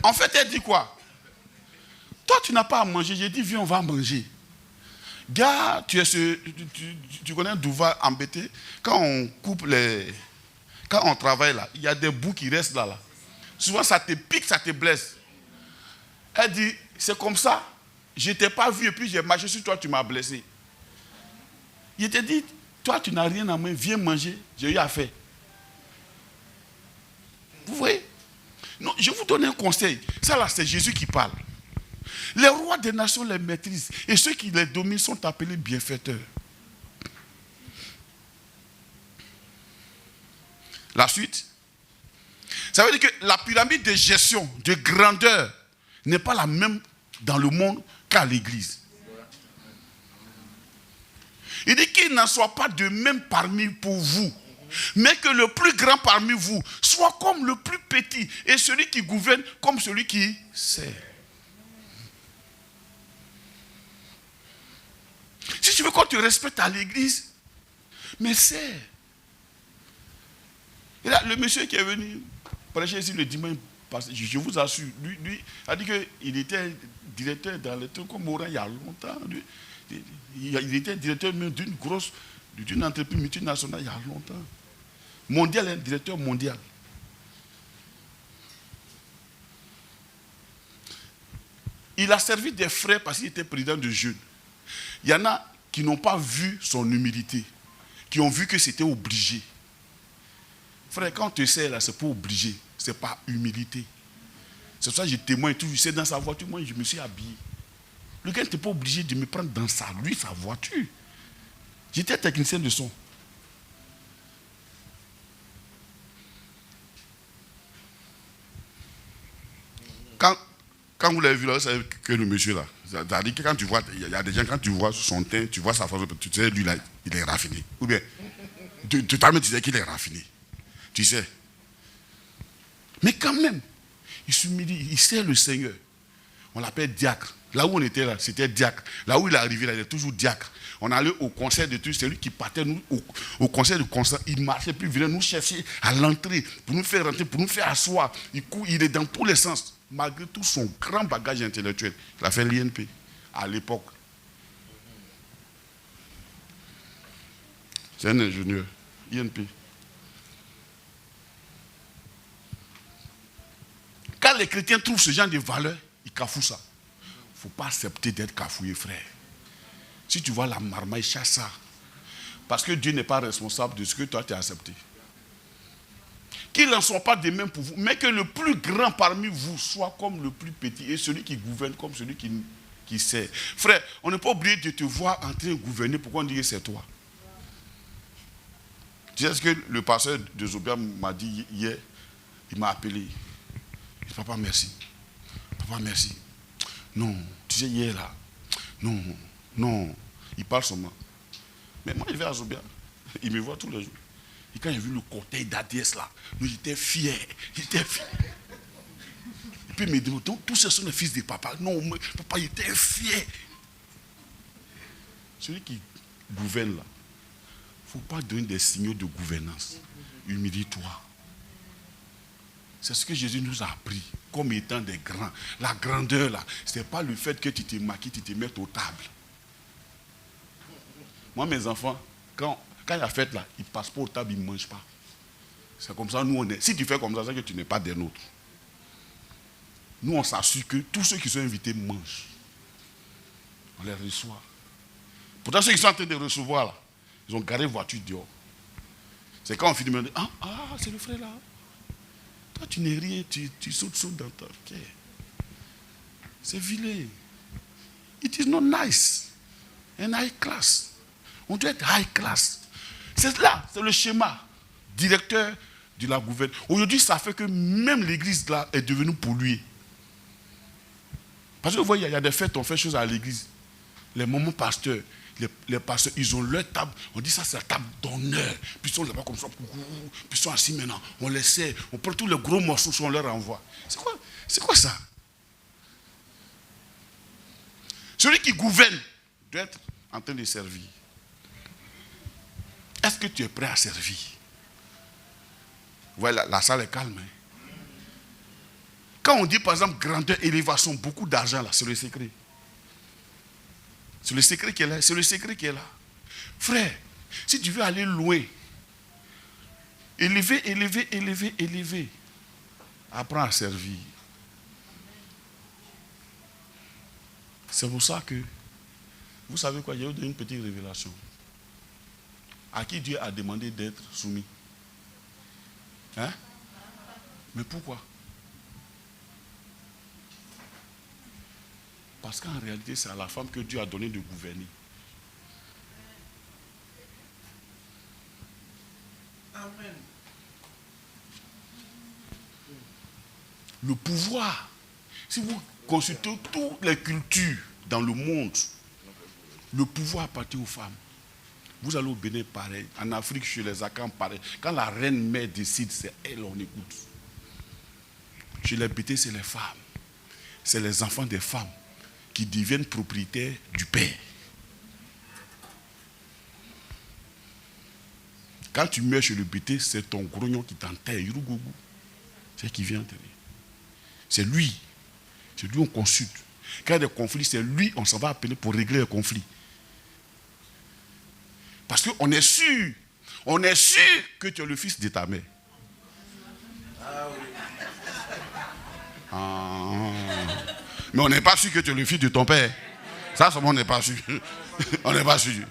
En fait, elle dit quoi? Toi, tu n'as pas à manger. J'ai dit, viens, on va manger. Gars, tu connais d'où va embêter. Quand on coupe les... Quand on travaille là, il y a des bouts qui restent là. Souvent, ça te pique, ça te blesse. Elle dit, c'est comme ça. Je ne t'ai pas vu et puis j'ai marché sur toi, tu m'as blessé. Il te dit, toi, tu n'as rien à manger, viens manger. J'ai eu à faire. Vous voyez? Non, je vous donne un conseil. Ça là, c'est Jésus qui parle. Les rois des nations les maîtrisent. Et ceux qui les dominent sont appelés bienfaiteurs. La suite. Ça veut dire que la pyramide de gestion, de grandeur, n'est pas la même dans le monde qu'à l'église. Il dit qu'il n'en soit pas de même parmi pour vous, mais que le plus grand parmi vous soit comme le plus petit et celui qui gouverne comme celui qui sert. Si tu veux qu'on te respecte à l'église, mais sers. Et là, le monsieur qui est venu prêcher ici le dimanche passé, je vous assure, lui a dit qu'il était directeur dans le truc comme Oran il y a longtemps. Il était directeur même d'une entreprise multinationale il y a longtemps. Mondial, un directeur mondial. Il a servi des frères parce qu'il était président de jeunes. Il y en a qui n'ont pas vu son humilité, qui ont vu que c'était obligé. Frère, quand on te sert là, c'est pas obligé, c'est pas humilité. C'est pour ça que je témoigne toujours. C'est dans sa voiture, moi je me suis habillé. Le gars n'était pas obligé de me prendre dans sa voiture. J'étais technicien de son. Quand vous l'avez vu là, vous savez que le monsieur là, c'est-à-dire que quand tu vois, il y a des gens, quand tu vois son teint, tu vois sa façon, tu sais, lui là, il est raffiné. Ou bien, toi-même tu sais qu'il est raffiné. Tu sais. Mais quand même, il s'humilie, il sert le Seigneur. On l'appelle diacre. Là où on était là, c'était diacre. Là où il est arrivé là, il est toujours diacre. On allait au concert de tous, c'est lui qui partait nous, au concert de concert. Il marchait, puis il venait nous chercher à l'entrée, pour nous faire rentrer, pour nous faire asseoir. Il est dans tous les sens. Malgré tout son grand bagage intellectuel, il a fait l'INP à l'époque. C'est un ingénieur, INP. Quand les chrétiens trouvent ce genre de valeur, ils cafouent ça. Il ne faut pas accepter d'être cafouillé, frère. Si tu vois la marmaille, chasse ça. Parce que Dieu n'est pas responsable de ce que toi tu as accepté. Qu'il n'en soit pas de même pour vous, mais que le plus grand parmi vous soit comme le plus petit et celui qui gouverne comme celui qui sert. Frère, on n'est pas obligé de te voir en train de gouverner. Pourquoi on dit que c'est toi? Tu sais ce que le pasteur de Zobia m'a dit hier? Il m'a appelé. Il dit, papa, merci. Papa, merci. Non, tu sais, hier là. Non. Il parle seulement. Mais moi, je vais à Zobia. Il me voit tous les jours. Et quand j'ai vu le cortège d'ADS là, j'étais fier. Et puis il me dit, donc tous ces sont les fils de papa. Non, papa, il était fier. Celui qui gouverne là, il ne faut pas donner des signaux de gouvernance. Humilie-toi. C'est ce que Jésus nous a appris comme étant des grands. La grandeur là, ce n'est pas le fait que tu te maquilles, tu te mettes aux tables. Moi, mes enfants, quand il y a fête là, ils ne passent pas aux tables, ils ne mangent pas. C'est comme ça, nous on est. Si tu fais comme ça, c'est que tu n'es pas des nôtres. Nous, on s'assure que tous ceux qui sont invités mangent. On les reçoit. Pourtant, ceux qui sont en train de recevoir là, ils ont garé voiture dehors. C'est quand on finit de me dire, ah, c'est le frère là. Toi, tu n'es rien, tu sautes dans ta terre. C'est vilain. It is not nice. And high class. On doit être high class. C'est là, c'est le schéma directeur de la gouvernement. Aujourd'hui, ça fait que même l'église là est devenue polluée. Parce que vous voyez, il y a des fêtes, on fait choses à l'église. Les moments pasteurs, les pasteurs, ils ont leur table. On dit ça, c'est la table d'honneur. Puis ils sont là-bas comme ça. Puis ils sont assis maintenant. On les sert. On prend tous les gros morceaux, on leur envoie. C'est quoi ça? Celui qui gouverne doit être en train de servir. Est-ce que tu es prêt à servir? Voilà, la salle est calme. Hein? Quand on dit par exemple grandeur, élévation, beaucoup d'argent là, c'est le secret. C'est le secret qui est là. C'est le secret qui est là. Frère, si tu veux aller loin, élever, apprends à servir. C'est pour ça que, vous savez quoi, il y a eu une petite révélation. À qui Dieu a demandé d'être soumis? Hein? Mais pourquoi? Parce qu'en réalité, c'est à la femme que Dieu a donné de gouverner. Amen. Le pouvoir, si vous consultez toutes les cultures dans le monde, le pouvoir appartient aux femmes. Vous allez au Bénin, pareil. En Afrique, chez les Akans, pareil. Quand la reine mère décide, c'est elle, on écoute. Chez les Bétés, c'est les femmes. C'est les enfants des femmes qui deviennent propriétaires du père. Quand tu meurs chez le Bété, c'est ton grognon qui t'enterre. C'est qui vient enterrer. C'est lui. C'est lui on consulte. Quand il y a des conflits, c'est lui on s'en va appeler pour régler les conflits. Parce qu'on est sûr que tu es le fils de ta mère. Ah oui. Mais on n'est pas sûr que tu es le fils de ton père. Ça, on n'est pas sûr. On n'est pas sûr.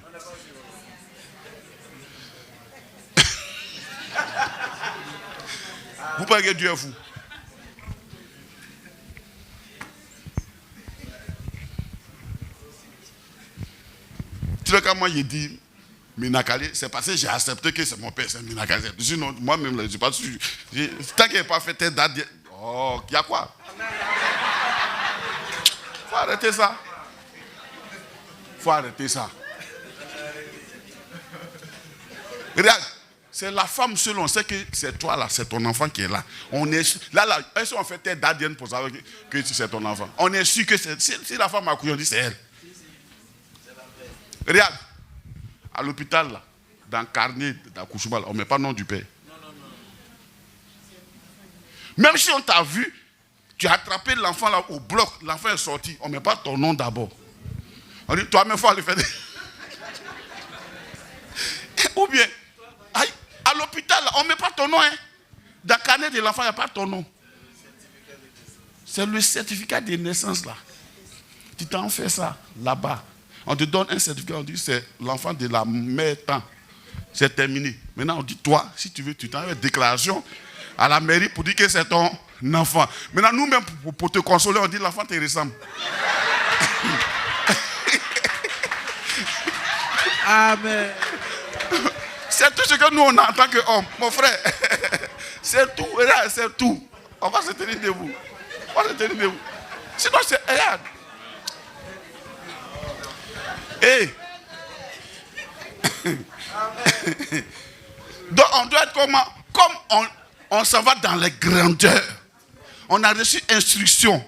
Vous pensez que Dieu est fou? Tu vois, quand moi j'ai dit Minakale, c'est parce que j'ai accepté que c'est mon père, c'est Minakale. Sinon, moi-même, je ne suis pas sûr. Tant qu'il n'a pas fait telle date, oh, il y a quoi? Faut arrêter ça. Faut arrêter ça. Regarde, c'est la femme seule, on sait que c'est toi là, c'est ton enfant qui est là. On est là, est-ce qu'on fait telle date pour savoir que c'est ton enfant? On est sûr que c'est. Si la femme a couillé, on dit c'est elle. Regarde, à l'hôpital, là, dans le carnet d'accouchement, on ne met pas le nom du père. Non. Même si on t'a vu, tu as attrapé l'enfant là au bloc, l'enfant est sorti, on ne met pas ton nom d'abord. On dit, toi-même, il faut aller faire des... Ou bien, à l'hôpital, là, on ne met pas ton nom. Hein. Dans le carnet de l'enfant, il n'y a pas ton nom. C'est le certificat de naissance là. Tu t'en fais ça, là-bas. On te donne un certificat, on dit c'est l'enfant de la mère temps. C'est terminé. Maintenant, on dit toi, si tu veux, tu t'en fais une déclaration à la mairie pour dire que c'est ton enfant. Maintenant, nous-mêmes, pour te consoler, on dit l'enfant te ressemble. Amen. C'est tout ce que nous, on a en tant qu'homme. Mon frère, c'est tout. Regarde, c'est tout. On va se tenir debout. On va se tenir debout. Sinon, c'est... Regarde. Hey. Donc on doit être comment? Comme on s'en va dans les grandeurs. On a reçu instruction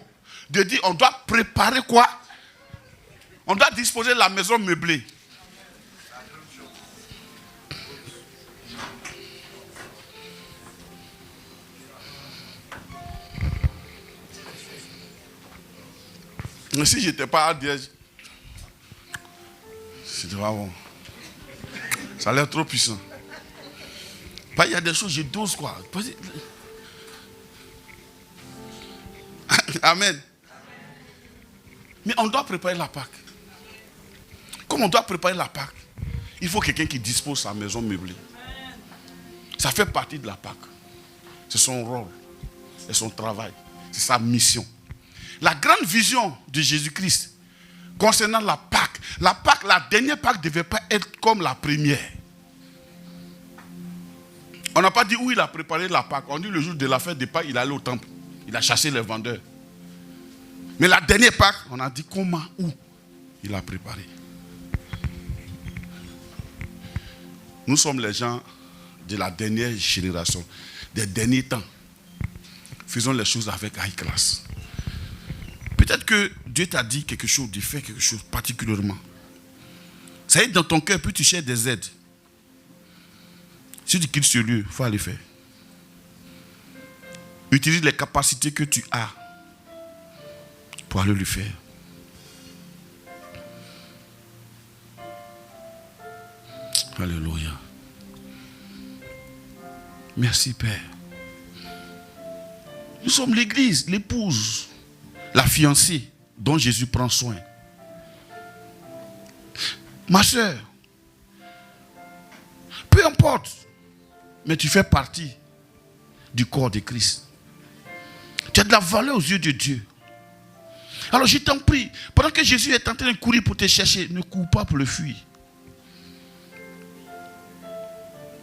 de dire on doit préparer quoi? On doit disposer de la maison meublée. Mais si je n'étais pas à Diège, c'était pas bon. Ça a l'air trop puissant. Il y a des choses, je dose quoi. Amen. Mais on doit préparer la Pâque. Comme on doit préparer la Pâque, il faut quelqu'un qui dispose sa maison meublée. Ça fait partie de la Pâque. C'est son rôle, c'est son travail, c'est sa mission. La grande vision de Jésus-Christ concernant la Pâque, la dernière Pâque ne devait pas être comme la première. On n'a pas dit où il a préparé la Pâque. On dit le jour de la fête de Pâques, il est allé au temple. Il a chassé les vendeurs. Mais la dernière Pâque, on a dit comment, où il a préparé. Nous sommes les gens de la dernière génération, des derniers temps. Faisons les choses avec high class. Peut-être que Dieu t'a dit quelque chose, de faire quelque chose particulièrement. Ça y est, dans ton cœur, puis tu cherches des aides. Si tu quittes ce lieu, il faut aller faire. Utilise les capacités que tu as pour aller le faire. Alléluia. Merci Père. Nous sommes l'église, l'épouse, la fiancée dont Jésus prend soin. Ma soeur, peu importe, mais tu fais partie du corps de Christ. Tu as de la valeur aux yeux de Dieu. Alors je t'en prie, pendant que Jésus est en train de courir pour te chercher, ne cours pas pour le fuir.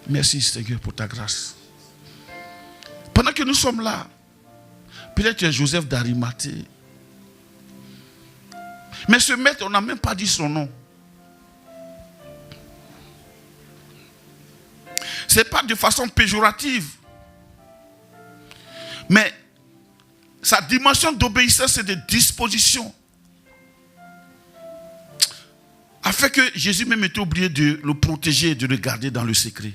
Merci Seigneur pour ta grâce. Pendant que nous sommes là, peut-être tu es Joseph d'Arimathée. Mais ce maître, on n'a même pas dit son nom. Ce n'est pas de façon péjorative. Mais sa dimension d'obéissance et de disposition a fait que Jésus même était obligé de le protéger et de le garder dans le secret.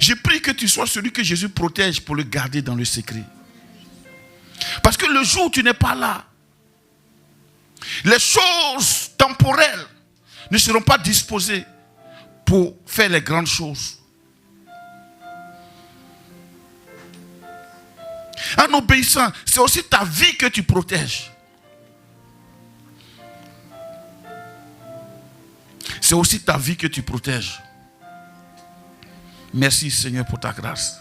Je prie que tu sois celui que Jésus protège pour le garder dans le secret. Parce que le jour où tu n'es pas là, les choses temporelles ne seront pas disposées pour faire les grandes choses. En obéissant, c'est aussi ta vie que tu protèges. C'est aussi ta vie que tu protèges. Merci Seigneur pour ta grâce.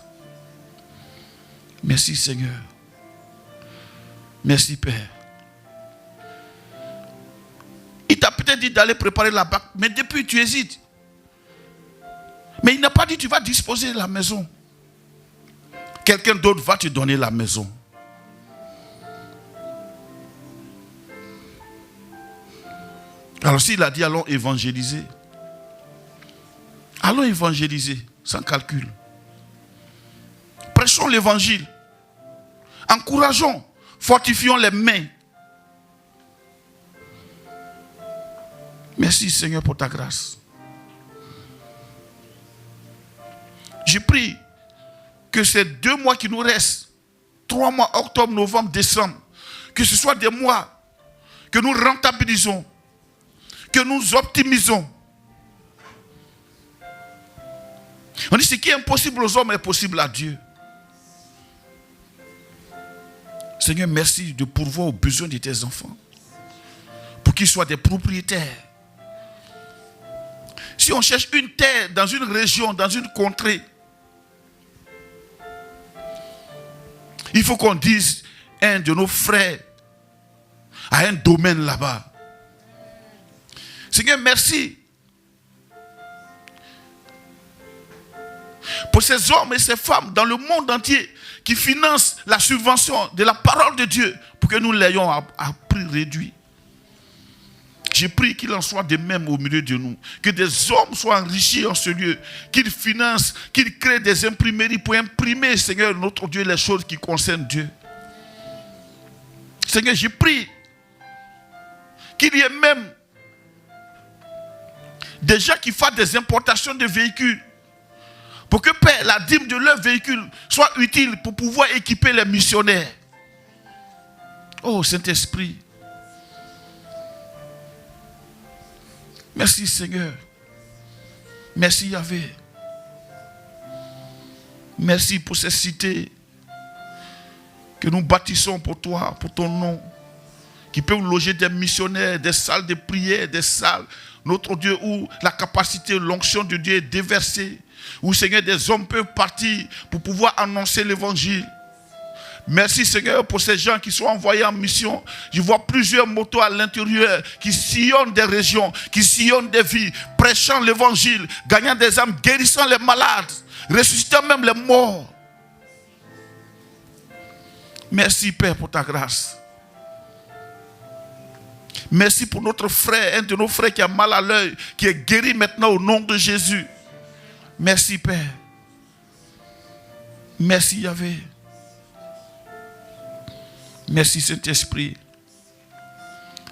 Merci Seigneur. Merci Père. Il t'a peut-être dit d'aller préparer la Pâque, mais depuis tu hésites. Mais il n'a pas dit tu vas disposer de la maison. Quelqu'un d'autre va te donner la maison. Alors s'il a dit allons évangéliser. Allons évangéliser sans calcul. Prêchons l'évangile. Encourageons, fortifions les mains. Merci Seigneur pour ta grâce. Je prie que ces 2 mois qui nous restent, 3 mois, octobre, novembre, décembre, que ce soit des mois que nous rentabilisons, que nous optimisons. On dit ce qui est impossible aux hommes est possible à Dieu. Seigneur, merci de pourvoir aux besoins de tes enfants, pour qu'ils soient des propriétaires. Si on cherche une terre dans une région, dans une contrée, il faut qu'on dise un de nos frères a un domaine là-bas. Seigneur, merci pour ces hommes et ces femmes dans le monde entier qui financent la subvention de la parole de Dieu pour que nous l'ayons à prix réduit. J'ai pris qu'il en soit de même au milieu de nous. Que des hommes soient enrichis en ce lieu. Qu'ils financent, qu'ils créent des imprimeries pour imprimer, Seigneur, notre Dieu, les choses qui concernent Dieu. Seigneur, j'ai pris qu'il y ait même des gens qui fassent des importations de véhicules. Pour que, Père, la dîme de leur véhicule soit utile pour pouvoir équiper les missionnaires. Oh Saint-Esprit. Merci Seigneur. Merci Yahvé. Merci pour ces cités que nous bâtissons pour toi, pour ton nom, qui peuvent loger des missionnaires, des salles de prière, des salles, notre Dieu, où la capacité, l'onction de Dieu est déversée, où Seigneur, des hommes peuvent partir pour pouvoir annoncer l'évangile. Merci Seigneur pour ces gens qui sont envoyés en mission. Je vois plusieurs motos à l'intérieur qui sillonnent des régions, qui sillonnent des vies, prêchant l'évangile, gagnant des âmes, guérissant les malades, ressuscitant même les morts. Merci Père pour ta grâce. Merci pour notre frère, un de nos frères qui a mal à l'œil, qui est guéri maintenant au nom de Jésus. Merci Père. Merci Yahvé. Merci Saint-Esprit.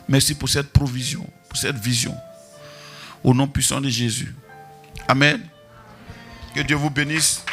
Merci pour cette provision, pour cette vision. Au nom puissant de Jésus. Amen. Que Dieu vous bénisse.